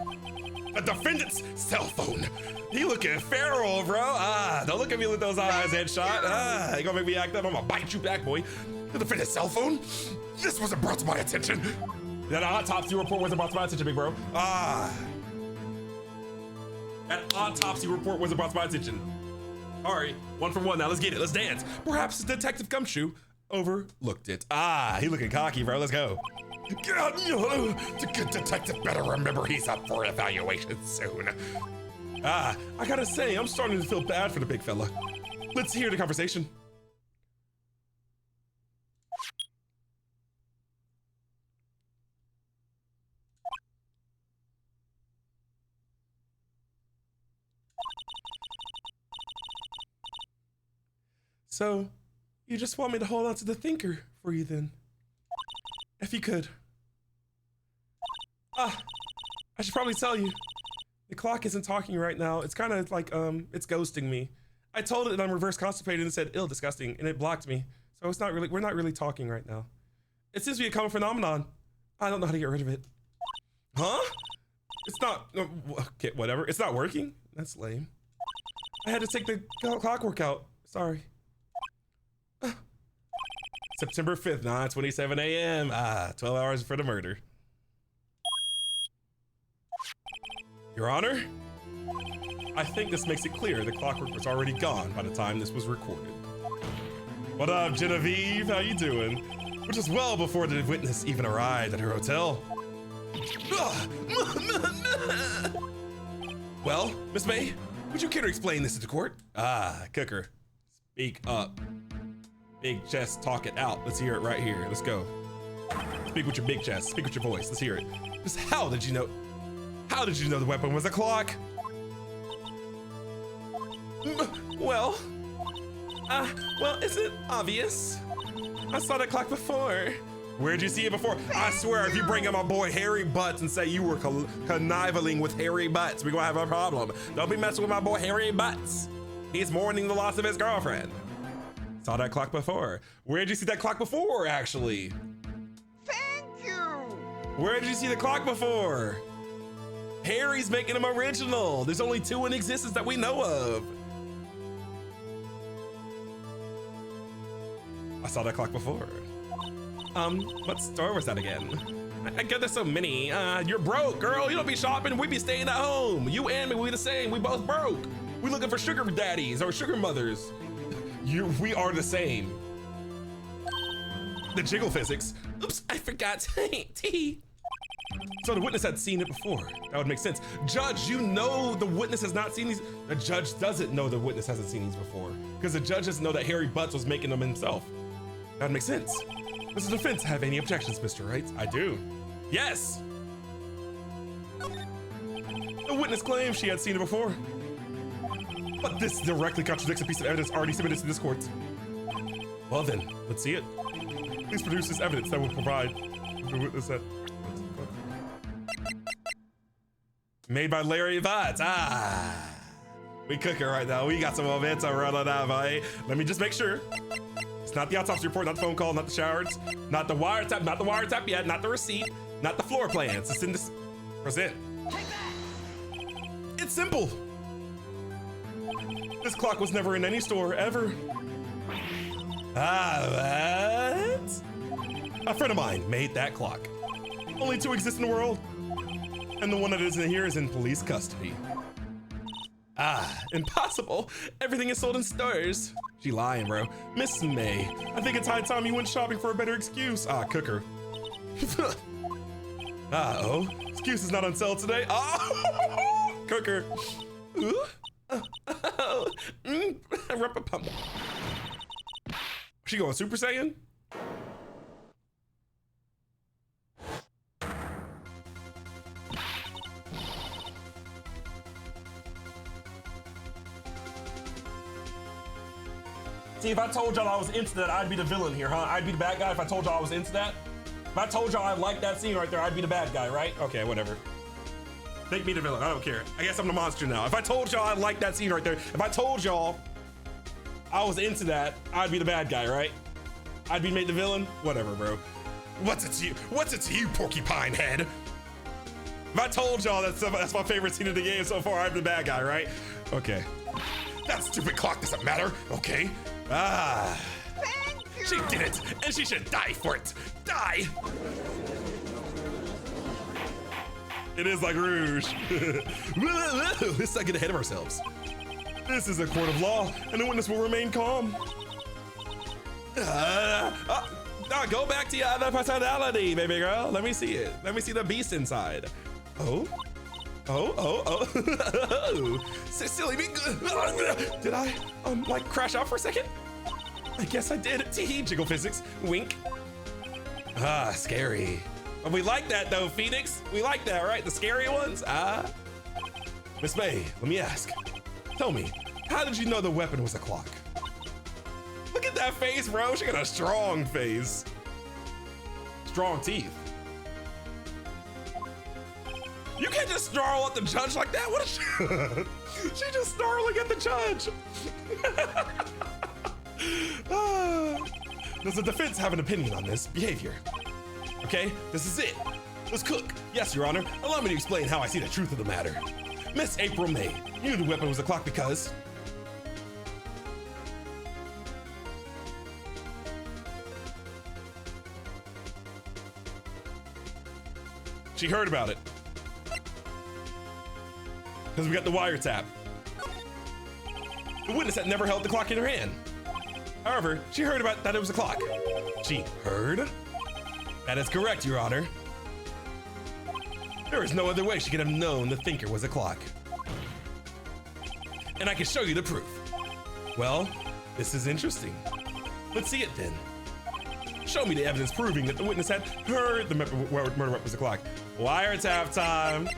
A defendant's cell phone. He looking feral, bro. Don't look at me with those eyes, headshot. You gonna make me act up? I'm gonna bite you back, boy. The defendant's cell phone? This wasn't brought to my attention. That autopsy report wasn't brought to my attention, big bro. That autopsy report wasn't brought to my attention. All right, 1 for 1 now, let's get it, let's dance. Perhaps Detective Gumshoe overlooked it. He looking cocky, bro, let's go. The good detective better remember he's up for evaluation soon. I gotta say, I'm starting to feel bad for the big fella. Let's hear the conversation. So, you just want me to hold on to the thinker for you then? If you could. I should probably tell you. The clock isn't talking right now. It's kind of like, it's ghosting me. I told it that I'm reverse constipated and said, ill, disgusting, and it blocked me. So it's not really, we're not really talking right now. It seems to be a common phenomenon. I don't know how to get rid of it. Huh? It's not, okay, whatever. It's not working? That's lame. I had to take the clockwork out. Sorry. September 5th, 9:27 a.m. 12 hours for the murder. Your Honor, I think this makes it clear the clockwork was already gone by the time this was recorded. What up, Genevieve? How you doing? Which is well before the witness even arrived at her hotel. Well, Miss May, would you care to explain this to the court? Cooker, speak up. Big chest, talk it out. Let's hear it right here. Let's go. Speak with your big chest. Speak with your voice. Let's hear it. Just how did you know? How did you know the weapon was a clock? Well, isn't it obvious? I saw that clock before. Where'd you see it before? I swear, if you bring in my boy Harry Butts and say you were conniving with Harry Butts, we're gonna have a problem. Don't be messing with my boy Harry Butts. He's mourning the loss of his girlfriend. Saw that clock before. Where'd you see that clock before, actually? Thank you. Where did you see the clock before? Harry's making them original. There's only 2 in existence that we know of. I saw that clock before. What store was that again? I get there's so many. You're broke, girl. You don't be shopping. We be staying at home. You and me, we the same. We both broke. We looking for sugar daddies or sugar mothers. We are the same. The jiggle physics. Oops, I forgot. So the witness had seen it before. That would make sense. Judge, you know the witness has not seen these. The judge doesn't know the witness hasn't seen these before because the judge doesn't know that Harry Butts was making them himself. That would make sense. Does the defense have any objections, Mr. Wright? I do. Yes. The witness claims she had seen it before. But this directly contradicts a piece of evidence already submitted to this court. Well then, let's see it. Please produce this evidence that will provide the witness that... Made by Larry Vats. Ah. We cooking right now. We got some momentum running out, right? Let me just make sure. It's not the autopsy report, not the phone call, not the showers, not the wiretap yet, not the receipt, not the floor plans. It's in this. Present. Take that! It's simple. This clock was never in any store ever. What? A friend of mine made that clock. Only two exist in the world, and the one that isn't here is in police custody. Impossible. Everything is sold in stores. She lying, bro. Miss May, I think it's high time you went shopping for a better excuse. Cooker. Uh-oh. Excuse is not on sale today. Oh, Cooker. Ooh. She going Super Saiyan? See, if I told y'all I was into that, I'd be the villain here, huh? I'd be the bad guy if I told y'all I was into that. If I told y'all I liked that scene right there, I'd be the bad guy, right? Okay, whatever. Make me the villain, I don't care. I guess I'm the monster now. If I told y'all I liked that scene right there, if I told y'all I was into that, I'd be the bad guy, right? I'd be made the villain? Whatever, bro. What's it to you? What's it to you, porcupine head? If I told y'all that's my favorite scene of the game so far, I'm the bad guy, right? Okay. That stupid clock doesn't matter, okay? Thank you. She did it, and she should die for it. Die! It is like Rouge. Let's not get ahead of ourselves. This is a court of law, and the witness will remain calm. Go back to your other personality, baby girl. Let me see it. Let me see the beast inside. Oh. Silly me. Did I, like crash out for a second? I guess I did. Tee, jiggle physics. Wink. Scary. But we like that though, Phoenix. We like that, right? The scary ones. Miss May, let me ask. Tell me, how did you know the weapon was a clock? Look at that face, bro. She got a strong face. Strong teeth. You can't just snarl at the judge like that. What is she? She just snarling at the judge. Does the defense have an opinion on this behavior? Okay, this is it. Let's cook. Yes, Your Honor. Allow me to explain how I see the truth of the matter. Miss April May, you knew the weapon was a clock because she heard about it. Because we got the wiretap. The witness had never held the clock in her hand. However, she heard about that it was a clock. She heard? That is correct, Your Honor. There is no other way she could have known the thinker was a clock. And I can show you the proof. Well, this is interesting. Let's see it then. Show me the evidence proving that the witness had heard the murder weapon was a clock. Wiretap time.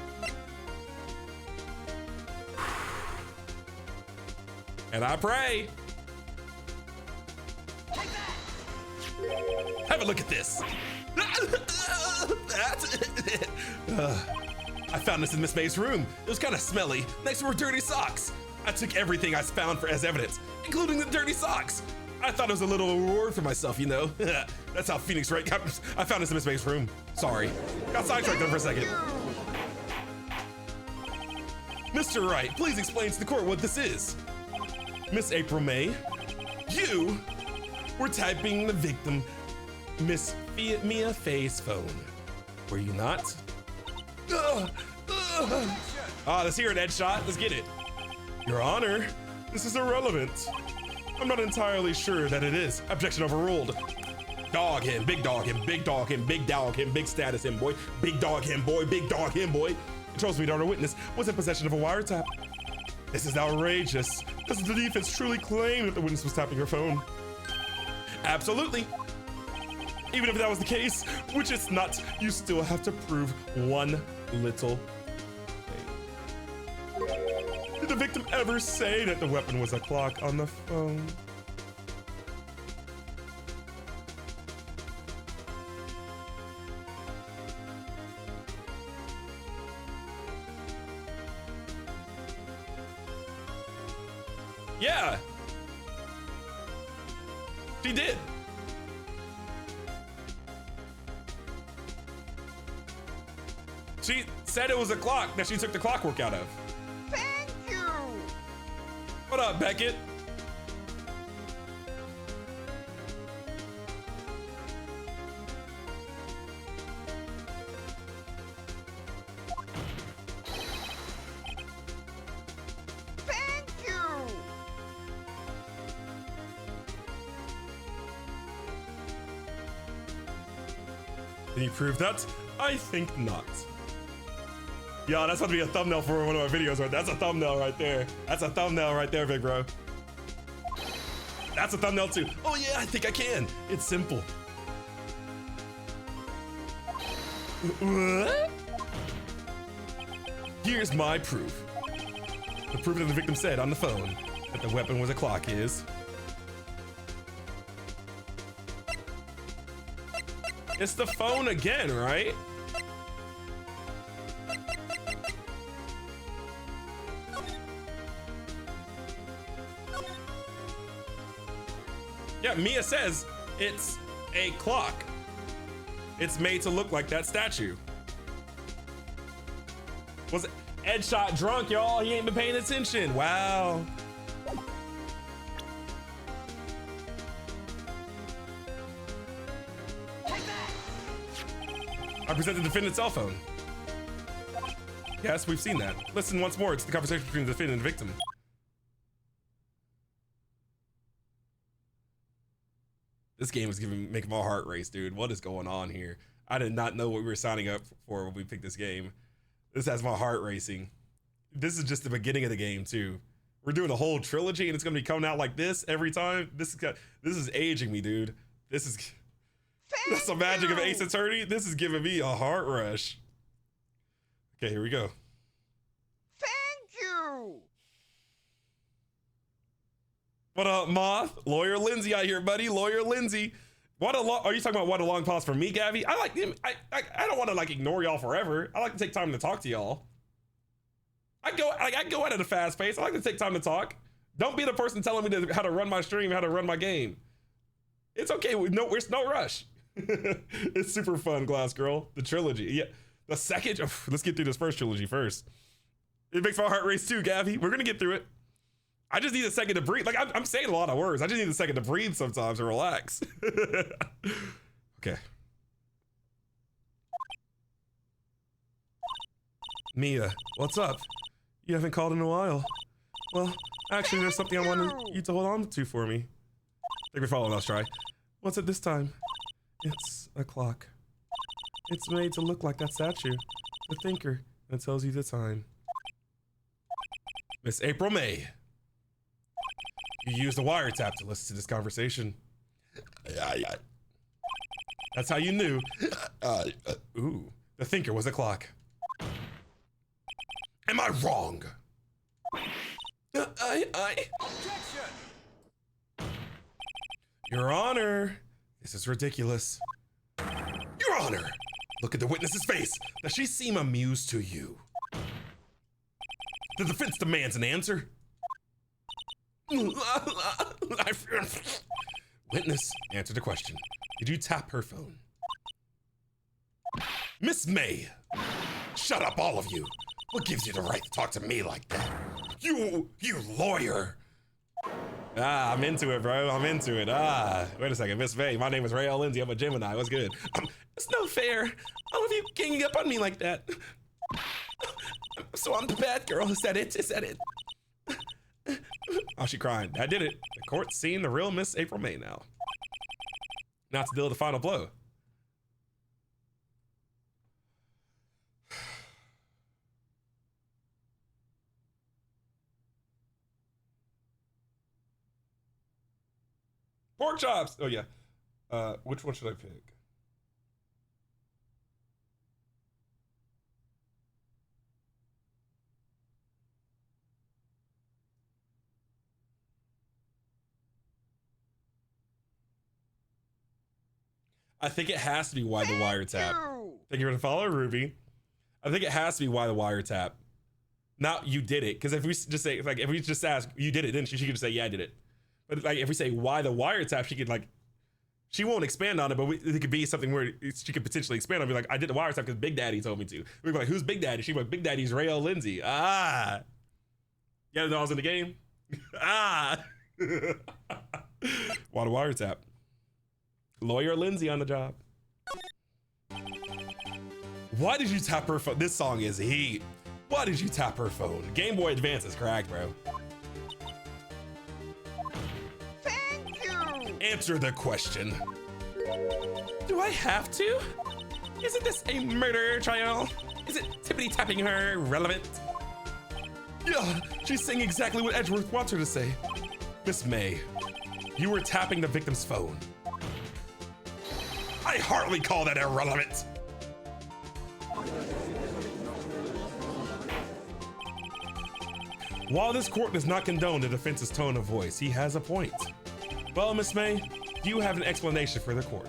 And I pray. Have a look at this. I found this in Miss May's room. It was kind of smelly, next to her dirty socks. I took everything I found as evidence, including the dirty socks. I thought it was a little reward for myself, you know. That's how Phoenix Wright got. I found this in Miss May's room. Sorry. Got sidetracked there for a second. Mr. Wright, please explain to the court what this is. Miss April May, you were typing the victim, Miss Mia Faye's phone. Were you not? Let's hear it, Ed Shot. Let's get it. Your Honor, this is irrelevant. I'm not entirely sure that it is. Objection overruled. Dog him, big dog him, big dog him, big dog him, big status him, boy. Big dog him, boy, big dog him, boy. It shows me that our witness was in possession of a wiretap. This is outrageous. Does the defense truly claim that the witness was tapping her phone? Absolutely. Even if that was the case, which it's not, you still have to prove one little thing. Did the victim ever say that the weapon was a clock on the phone? Yeah. She did. She said it was a clock that she took the clockwork out of. Thank you. What up, Beckett? Thank you. Can you prove that? I think not. Yeah, that's about to be a thumbnail for one of my videos, right? That's a thumbnail right there. That's a thumbnail right there, big bro. That's a thumbnail too. Oh yeah, I think I can. It's simple. What? Here's my proof. The proof that the victim said on the phone that the weapon was a clock is. It's the phone again, right? Yeah, Mia says it's a clock. It's made to look like that statue. Was Ed shot drunk, y'all? He ain't been paying attention. Wow. I present the defendant's cell phone. Yes, we've seen that. Listen once more. It's the conversation between the defendant and the victim. This game is making my heart race, dude. What is going on here? I did not know what we were signing up for when we picked this game. This has my heart racing. This is just the beginning of the game too. We're doing a whole trilogy and it's gonna be coming out like this every time. This is aging me, dude. This is that's the magic of Ace Attorney. This is giving me a heart rush. Okay, here we go. Thank you. What up, Moth? Lawyer Lindsay out here, buddy. Lawyer Lindsay. What a long, are you talking about what a long pause for me, Gabby? I like him. I don't want to like ignore y'all forever. I like to take time to talk to y'all. I go at a fast pace. I like to take time to talk. Don't be the person telling me how to run my stream, how to run my game. It's okay. There's no rush. It's super fun, Glass Girl. The trilogy. Yeah. The second. Oh, let's get through this first trilogy first. It makes my heart race too, Gabby. We're gonna get through it. I just need a second to breathe. Like I'm saying a lot of words. I just need a second to breathe sometimes and relax. Okay. Mia, what's up? You haven't called in a while. Well, actually, there's something I wanted you to hold on to for me. Take me following us, try. What's it this time? It's a clock. It's made to look like that statue, the thinker, and it tells you the time. Miss April May. You used a wiretap to listen to this conversation. That's how you knew. Ooh, the thinker was a clock. Am I wrong? Objection! Your Honor, this is ridiculous. Your Honor, look at the witness's face. Does she seem amused to you? The defense demands an answer. Witness, answer the question. Did you tap her phone? Miss May, shut up, all of you. What gives you the right to talk to me like that? You lawyer. Ah, I'm into it, bro. I'm into it. Ah, wait a second, Miss May. My name is Rael Lindsay. I'm a Gemini. What's good? It's no fair. All of you ganging up on me like that. So I'm the bad girl. Is that it? Is that it? Oh, she crying. I did it. The court's seeing the real Miss April May now. Now to deal with the final blow. Pork chops. Oh yeah. Which one should I pick? I think it has to be why the wiretap. Thank you for the follow, Ruby. I think it has to be why the wiretap. Not you did it, because if we just say, like, if we just ask, you did it, then she could just say, yeah, I did it. But like, if we say why the wiretap, she could like, she won't expand on it, but it could be something where she could potentially expand on it. Be like, I did the wiretap because Big Daddy told me to. We'd be like, who's Big Daddy? She'd be like, Big Daddy's Rayo Lindsay. Ah. Yeah, no, I was in the game. Ah. Why the wiretap? Lawyer Lindsay on the job. Why did you tap her phone? This song is heat. Why did you tap her phone? Game Boy Advance is cracked, bro. Thank you. Answer the question. Do I have to? Isn't this a murder trial? Is it tippity tapping her relevant? Yeah, she's saying exactly what Edgeworth wants her to say. Miss May, you were tapping the victim's phone. I hardly call that irrelevant. While this court does not condone the defense's tone of voice, he has a point. Well, Miss May, you have an explanation for the court.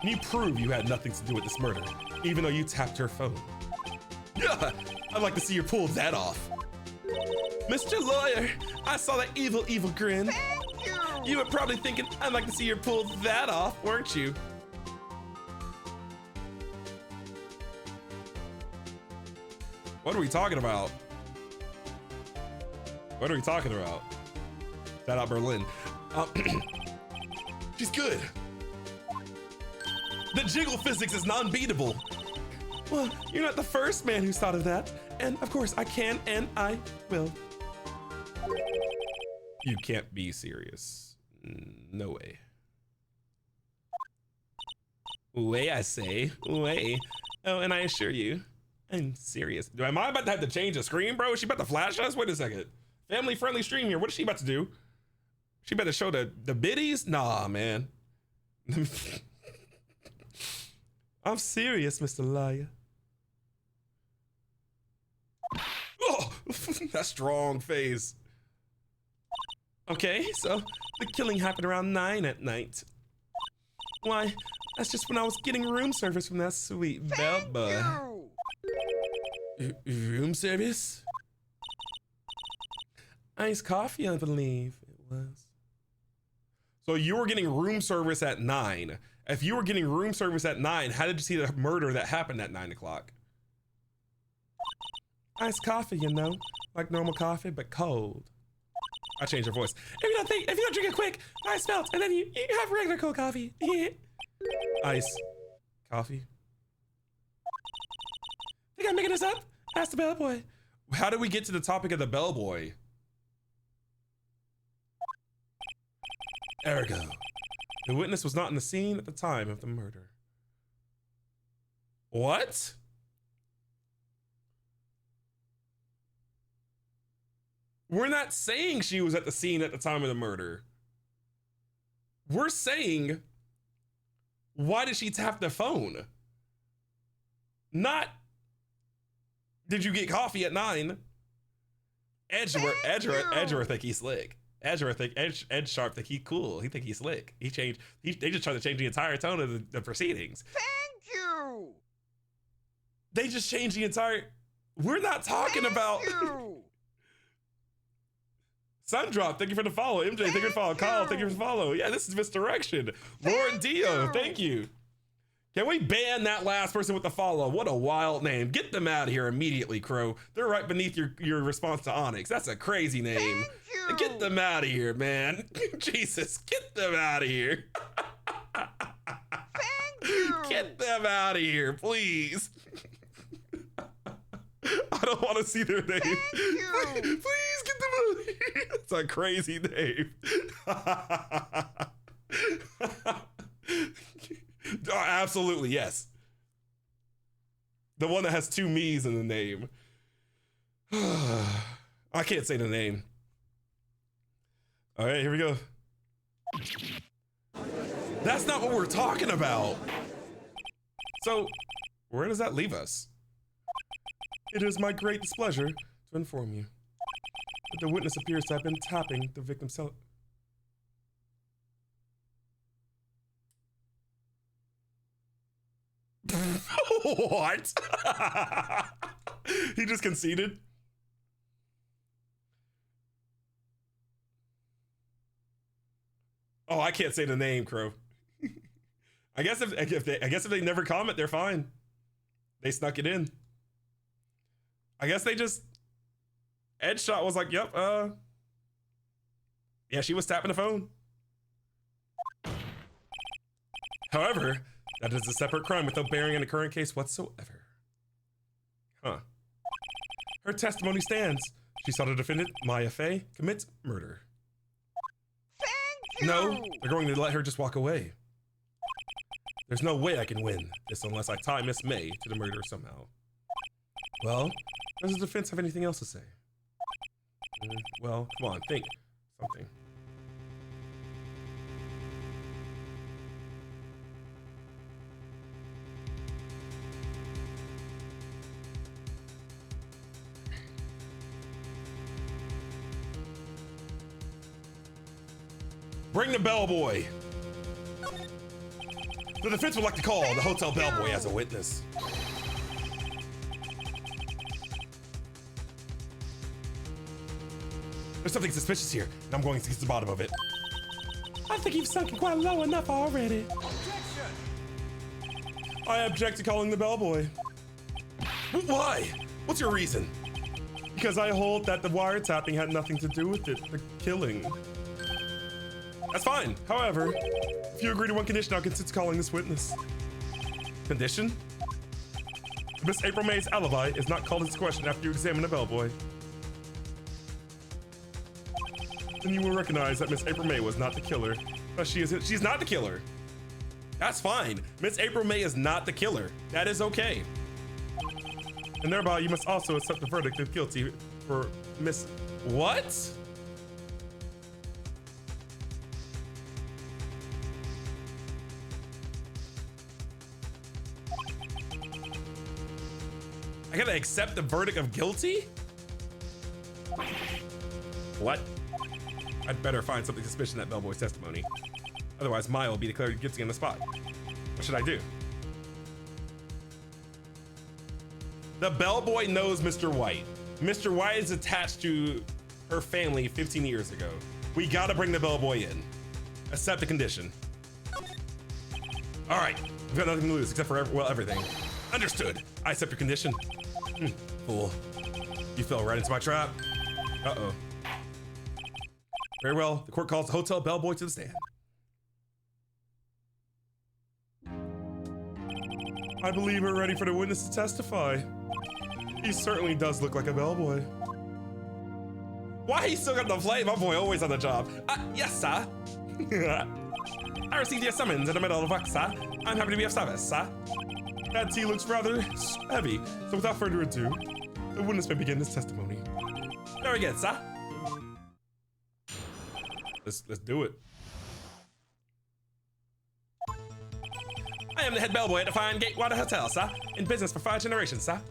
You prove you had nothing to do with this murder, even though you tapped her phone. Yeah, I'd like to see you pull that off. Mr. Lawyer, I saw that evil, evil grin. Thank you. You were probably thinking, I'd like to see you pull that off, weren't you? What are we talking about? What are we talking about? Shout out Berlin. She's good. The jiggle physics is non-beatable. Well, you're not the first man who's thought of that. And of course, I can and I will. You can't be serious. No way. Way, I say. Way. Oh, and I assure you, I'm serious. Am I about to have to change the screen, bro? Is she about to flash us? Wait a second. Family-friendly stream here. What is she about to do? She better show the biddies? Nah, man. I'm serious, Mr. Liar. Oh, that strong face. Okay, so the killing happened around 9 at night. Why, that's just when I was getting room service from that sweet bellboy. Room service? Iced coffee, I believe it was. So you were getting room service at 9. If you were getting room service at 9, how did you see the murder that happened at 9 o'clock? Iced coffee, you know, like normal coffee, but cold. I changed her voice. If you don't drink it quick, ice melts, and then you have regular cold coffee. Ice coffee. Think I'm making this up? Ask the bellboy. How did we get to the topic of the bellboy? Ergo, the witness was not in the scene at the time of the murder. What? We're not saying she was at the scene at the time of the murder. We're saying, why did she tap the phone? Not, did you get coffee at 9? Edgeworth think he's slick. Edgeworth think Edge Sharp think he cool. He think he's slick. They just tried to change the entire tone of the proceedings. Thank you. They just changed the entire. We're not talking about. Sundrop, thank you for the follow. MJ, thank you for the follow. Kyle, thank you for the follow. Yeah, this is Misdirection. Lord Dio, thank you. Can we ban that last person with the follow? What a wild name. Get them out of here immediately, Crow. They're right beneath your response to Onyx. That's a crazy name. Get them out of here, man. Jesus, get them out of here. Get them out of here, please. I don't want to see their name. Please get them out of here. It's a crazy name. Oh, absolutely, yes. The one that has 2 me's in the name. I can't say the name. All right, here we go. That's not what we're talking about. So, where does that leave us? It is my great displeasure to inform you that the witness appears to have been tapping the victim's cell. What? He just conceded? Oh, I can't say the name, Crow. I guess if they never comment, they're fine. They snuck it in. I guess they just Edshot was like, "Yep, yeah, she was tapping the phone." However, that is a separate crime with no bearing on the current case whatsoever. Huh. Her testimony stands. She saw the defendant, Maya Fey, commit murder. Thank you. No, they're going to let her just walk away. There's no way I can win this unless I tie Miss May to the murder somehow. Well, does the defense have anything else to say? Well, come on, think something. Bring the bellboy. The defense would like to call the hotel bellboy as a witness. There's something suspicious here, and I'm going to get to the bottom of it. I think you've sunk quite low enough already. Objection! I object to calling the bellboy. Why? What's your reason? Because I hold that the wiretapping had nothing to do with it, the killing. That's fine. However, if you agree to one condition, I'll consider calling this witness. Condition? Miss April May's alibi is not called into question after you examine the bellboy. Then you will recognize that Miss April May was not the killer. But she's not the killer. That's fine. Miss April May is not the killer. That is okay. And thereby, you must also accept the verdict of guilty for Miss... What? I gotta accept the verdict of guilty? What? I'd better find something suspicious in that bellboy's testimony. Otherwise, Maya will be declared guilty on the spot. What should I do? The bellboy knows Mr. White. Mr. White is attached to her family 15 years ago. We gotta bring the bellboy in. Accept the condition. All right, we've got nothing to lose except for, well, everything. Understood. I accept your condition. Fool. You fell right into my trap. Uh-oh. Very well. The court calls the hotel bellboy to the stand. I believe we're ready for the witness to testify. He certainly does look like a bellboy. Why he still got the flame? My boy always on the job. Yes, sir. I received your summons in the middle of work, sir. I'm happy to be of service, sir. That tea looks rather heavy, so without further ado, the witness may begin his testimony. Very good, sir. Let's do it. I am the head bellboy at the Fine Gatewater Hotel, sir. In business for 5 generations, sir.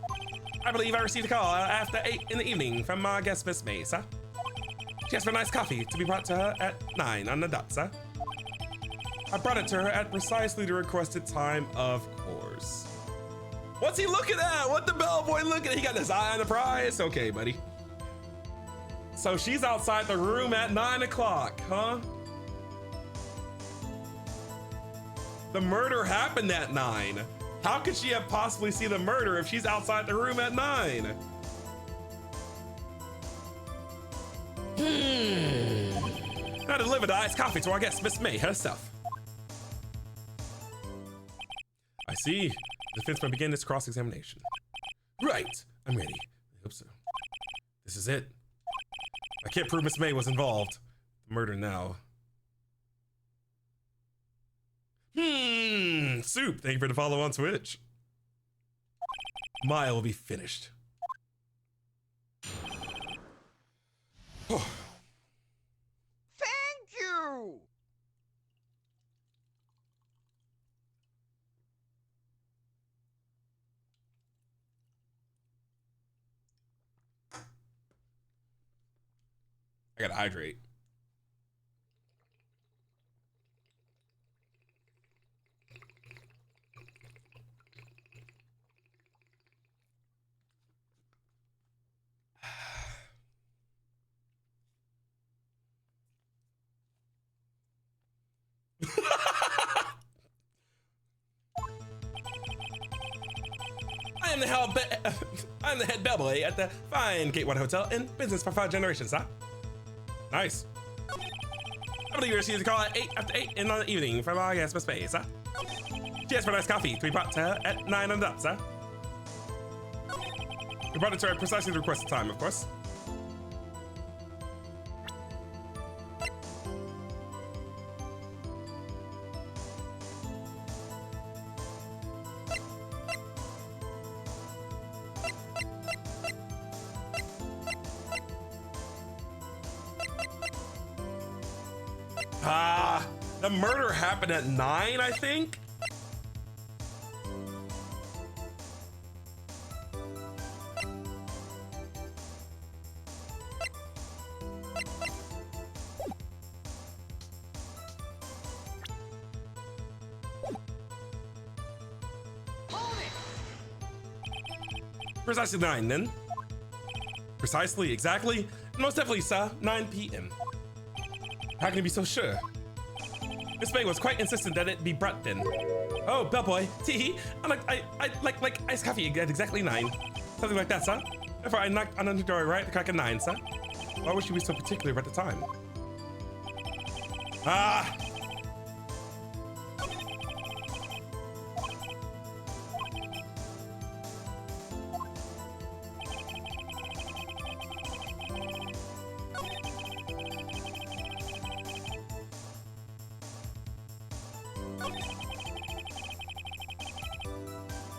I believe I received a call after 8 in the evening from my guest, Miss May, sir. She asked for a nice coffee to be brought to her at 9 on the dot, sir. I brought it to her at precisely the requested time, of course. What's he looking at? What the bellboy looking at? He got his eye on the prize? Okay, buddy. So she's outside the room at 9 o'clock, huh? The murder happened at 9. How could she have possibly seen the murder if she's outside the room at 9? I delivered the iced coffee to our guest, Miss May herself. I see. The defense may begin this cross-examination. Right. I'm ready. I hope so. This is it. I can't prove Miss May was involved. The murder now. Soup. Thank you for the follow on Twitch. Maya will be finished. Thank you. I gotta hydrate. I'm the head bellboy at the fine Gateway Hotel in business for 5 generations, huh? Nice. I believe you received a call at 8 in the evening from our guest space, huh? Cheers for nice coffee, 3 pots at 9 and up, sir. We brought it to precisely the requested time, of course. The murder happened at 9, I think. Precisely 9, then. Precisely, exactly, most definitely, sir. 9 p.m. How can you be so sure? Miss May was quite insistent that it be brought then. Oh, bellboy, tee. I like iced coffee at exactly 9. Something like that, sir. Therefore, I knocked on the door right at the crack of 9, sir. Why would you be so particular about the time? Ah!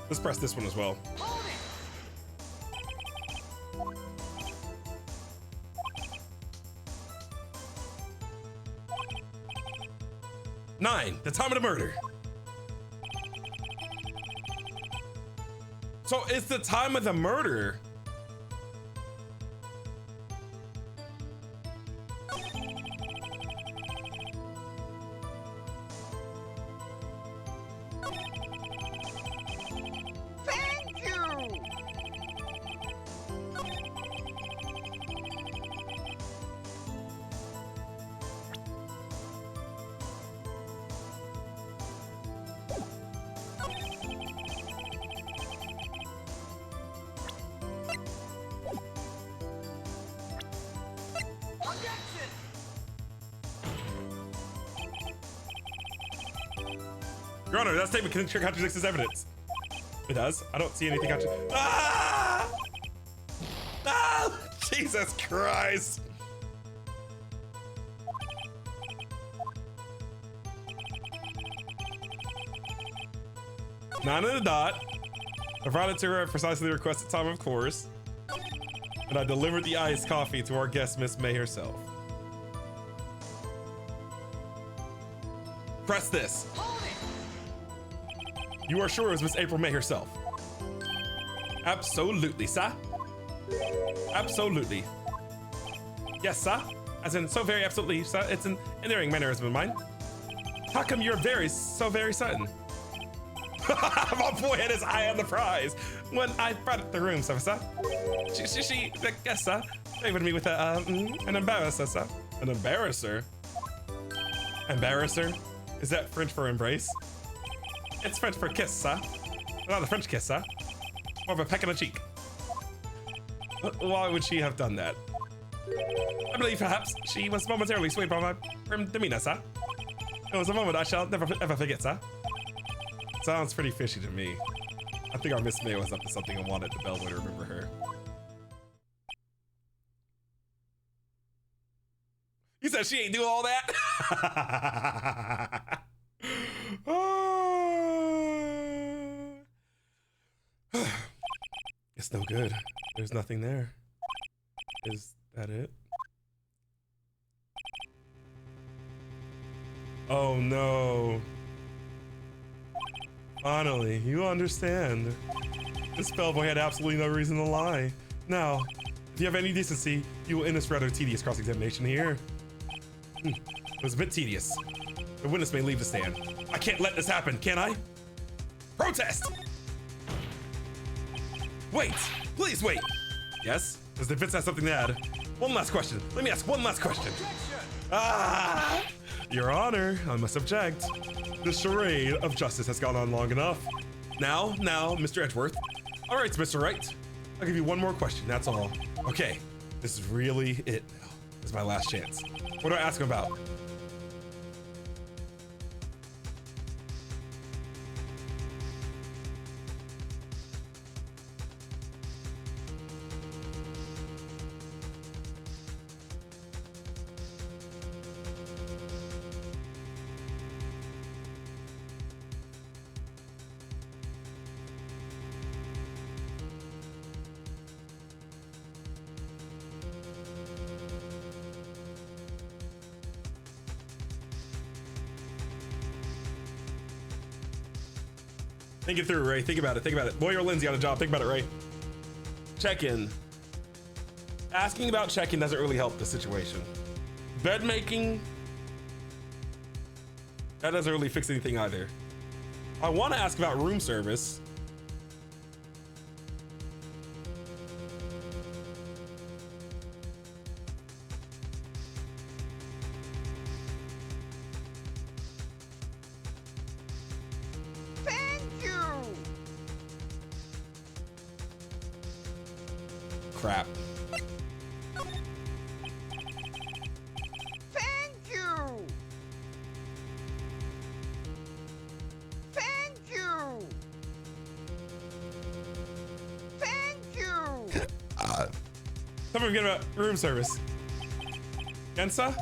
Let's press this one as well. 9, the time of the murder. So it's the time of the murder. Thank you! Objection! Your Honor, that statement contradicts his evidence. It does. I don't see anything Ah! Ah! Jesus Christ! Nine on the dot. I brought it to her at precisely the requested time, of course. And I delivered the iced coffee to our guest, Miss May herself. Press this. Hold it! You are sure it was Miss April May herself? Absolutely, sir. Absolutely. Yes, sir. As in, so very absolutely, sir. It's an endearing mannerism of mine. How come you're so very certain? My boy had his eye on the prize when I brought it to the room, sir. She yes, sir, favored me with an embarrasser, sir. An embarrasser? Embarrasser? Is that French for embrace? It's French for kiss, sir. Not a French kiss, sir. More of a peck on the cheek. Why would she have done that? I believe perhaps she was momentarily swayed by my demeanor, sir. It was a moment I shall never ever forget, sir. Sounds pretty fishy to me. I think our Miss May was up to something and wanted the bellboy to remember her. You said she ain't do all that? It's no good. There's nothing there. Is that it? Oh no. Finally, you understand. This bellboy had absolutely no reason to lie. Now, if you have any decency, you will end this rather tedious cross-examination here. It was a bit tedious. The witness may leave the stand. I can't let this happen, can I? Protest! Wait! Please wait! Yes? Does the defense have something to add? One last question. Let me ask one last question. Ah! Your Honor, I must object. The charade of justice has gone on long enough. Now, Mr. Edgeworth, All right, Mr. Wright. I'll give you one more question, that's all. Okay, this is really it now. This is my last chance. What do I ask him about? Think it through, Ray. Think about it. Think about it. Boy or Lindsay on a job. Think about it, Ray. Check-in. Asking about check-in doesn't really help the situation. Bed making, that doesn't really fix anything either. I want to ask about room service. Crap. Thank you. Thank you. Thank you. Someone forget about room service. Gensa?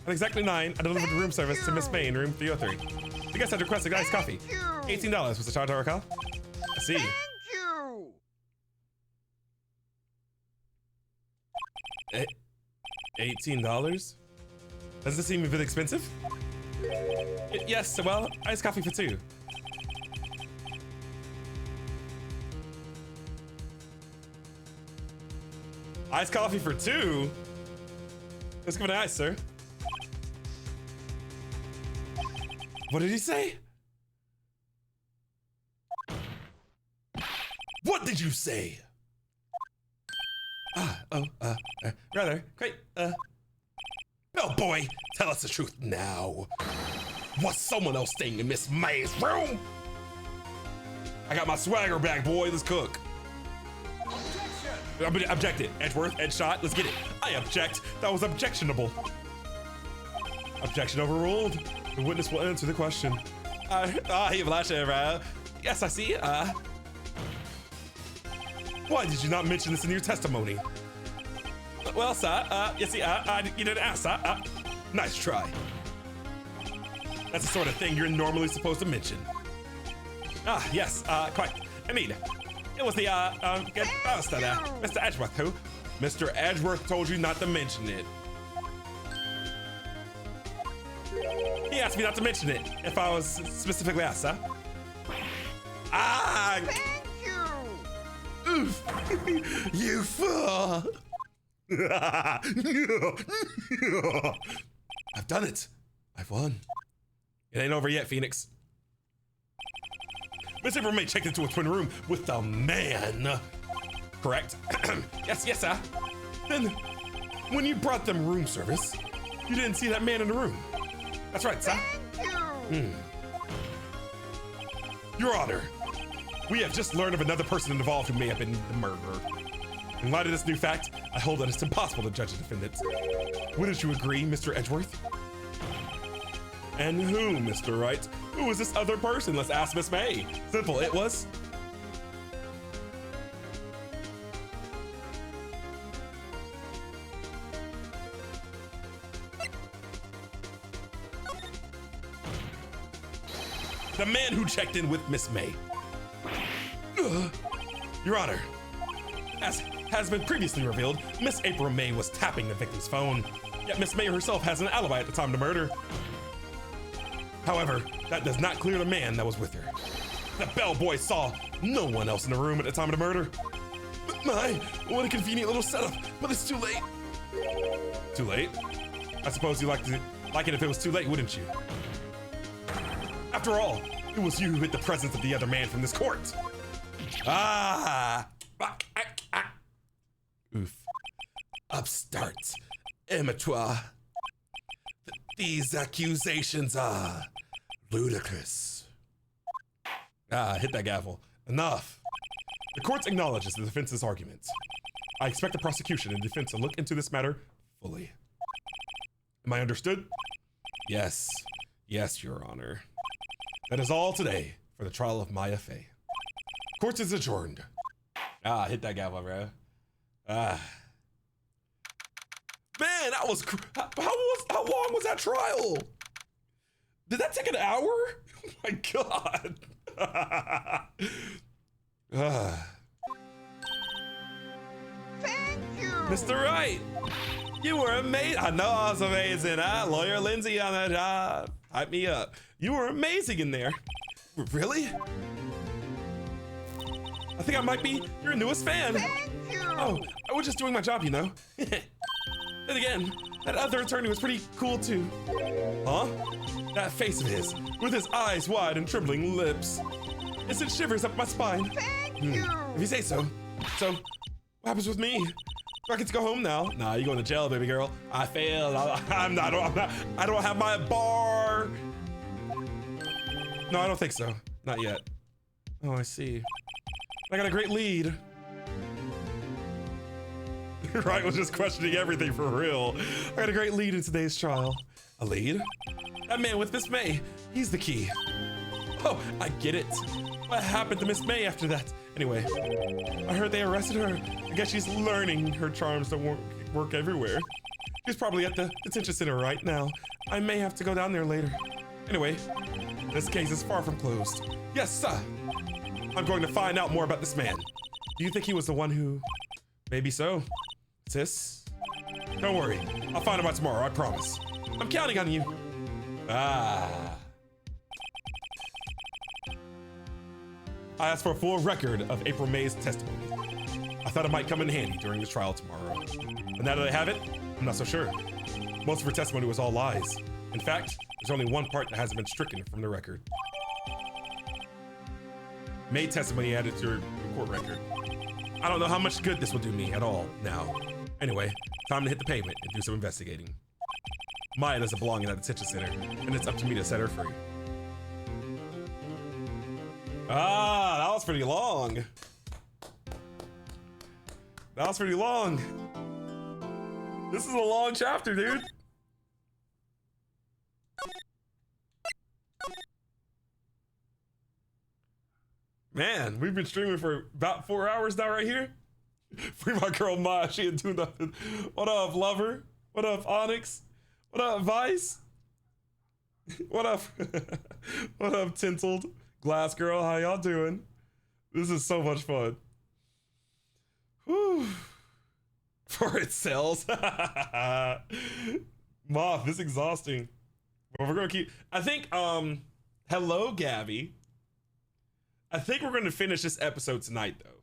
At exactly 9, I delivered room service to Miss May in room 303. The guest had requested iced coffee. $18 was the charge, I recall. I see. Thank you. $18? Doesn't this seem a bit expensive? Yes, well, iced coffee for 2. Iced coffee for 2? Let's give it an ice, sir. What did he say? What did you say? Rather, great, Bellboy, tell us the truth now. Was someone else staying in Miss May's room? I got my swagger back, boy, let's cook. Objected, Edgeworth, Edgeshot, let's get it. I object, that was objectionable. Objection overruled. The witness will answer the question. Yes, I see, why did you not mention this in your testimony? Well, sir, you see, you didn't ask, sir. Nice try. That's the sort of thing you're normally supposed to mention. Yes, quite. I mean, it was the, get faster there. Mr. Edgeworth, who? Mr. Edgeworth told you not to mention it. He asked me not to mention it, if I was specifically asked, sir. Thank you. Oof. You fool. I've done it. I've won. It ain't over yet, Phoenix. Miss April May checked into a twin room with the man. Correct? Yes, sir. Then, when you brought them room service, you didn't see that man in the room. That's right, sir. Your Honor, we have just learned of another person involved who may have been the murderer. In light of this new fact, I hold that it's impossible to judge a defendant. Wouldn't you agree, Mr. Edgeworth? And who, Mr. Wright? Who was this other person? Let's ask Miss May. Simple, it was. The man who checked in with Miss May. Your Honor, as has been previously revealed, Miss April May was tapping the victim's phone, yet Miss May herself has an alibi at the time of the murder. However, that does not clear the man that was with her. The bellboy saw no one else in the room at the time of the murder. But my, what a convenient little setup, but it's too late. Too late? I suppose you like it if it was too late, wouldn't you? After all, it was you who hid the presence of the other man from this court. Oof. Upstart. Amateur. These accusations are ludicrous. Hit that gavel. Enough. The court acknowledges the defense's arguments. I expect the prosecution and defense to look into this matter fully. Am I understood? Yes. Yes, Your Honor. That is all today for the trial of Maya Fey. Court is adjourned. Ah, hit that gavel, bro. Ah. Man, that was how long was that trial? Did that take an hour? Oh my god. Thank you. Mr. Wright, you were amazing. I know I was amazing. Lawyer Lindsay on the job. Hype me up. You were amazing in there. Really? I think I might be your newest fan. Thank you. Oh, I was just doing my job, you know. Then again, that other attorney was pretty cool too. Huh? That face of his, with his eyes wide and trembling lips. It sent shivers up my spine. Thank you. If you say so. So, what happens with me? Do I get to go home now? Nah, you going to jail, baby girl. I failed. I don't have my bar. No, I don't think so. Not yet. Oh, I see. I got a great lead. Wright was just questioning everything for real. I got a great lead in today's trial. A lead? That man with Miss May, he's the key. Oh, I get it. What happened to Miss May after that? Anyway, I heard they arrested her. I guess she's learning her charms to work everywhere. She's probably at the detention center right now. I may have to go down there later. Anyway, this case is far from closed. Yes, sir. I'm going to find out more about this man. Do you think he was the one who... Maybe so. Sis? Don't worry. I'll find him out tomorrow, I promise. I'm counting on you. Ah. I asked for a full record of April May's testimony. I thought it might come in handy during the trial tomorrow. But now that I have it, I'm not so sure. Most of her testimony was all lies. In fact, there's only one part that hasn't been stricken from the record. May testimony added to her court record. I don't know how much good this will do me at all now. Anyway, time to hit the pavement and do some investigating. Maya doesn't belong in that detention center, and it's up to me to set her free. Ah, that was pretty long. That was pretty long. This is a long chapter, dude. Man, we've been streaming for about 4 hours now right here. Free my girl Maya, she ain't do nothing. What up, Lover? What up, Onyx? What up, Vice? What up? What up, Tintled? Glass Girl, how y'all doing? This is so much fun. Whew. For it sells. Moth, this is exhausting. But we're gonna keep, I think, hello, Gabby. I think we're gonna finish this episode tonight, though.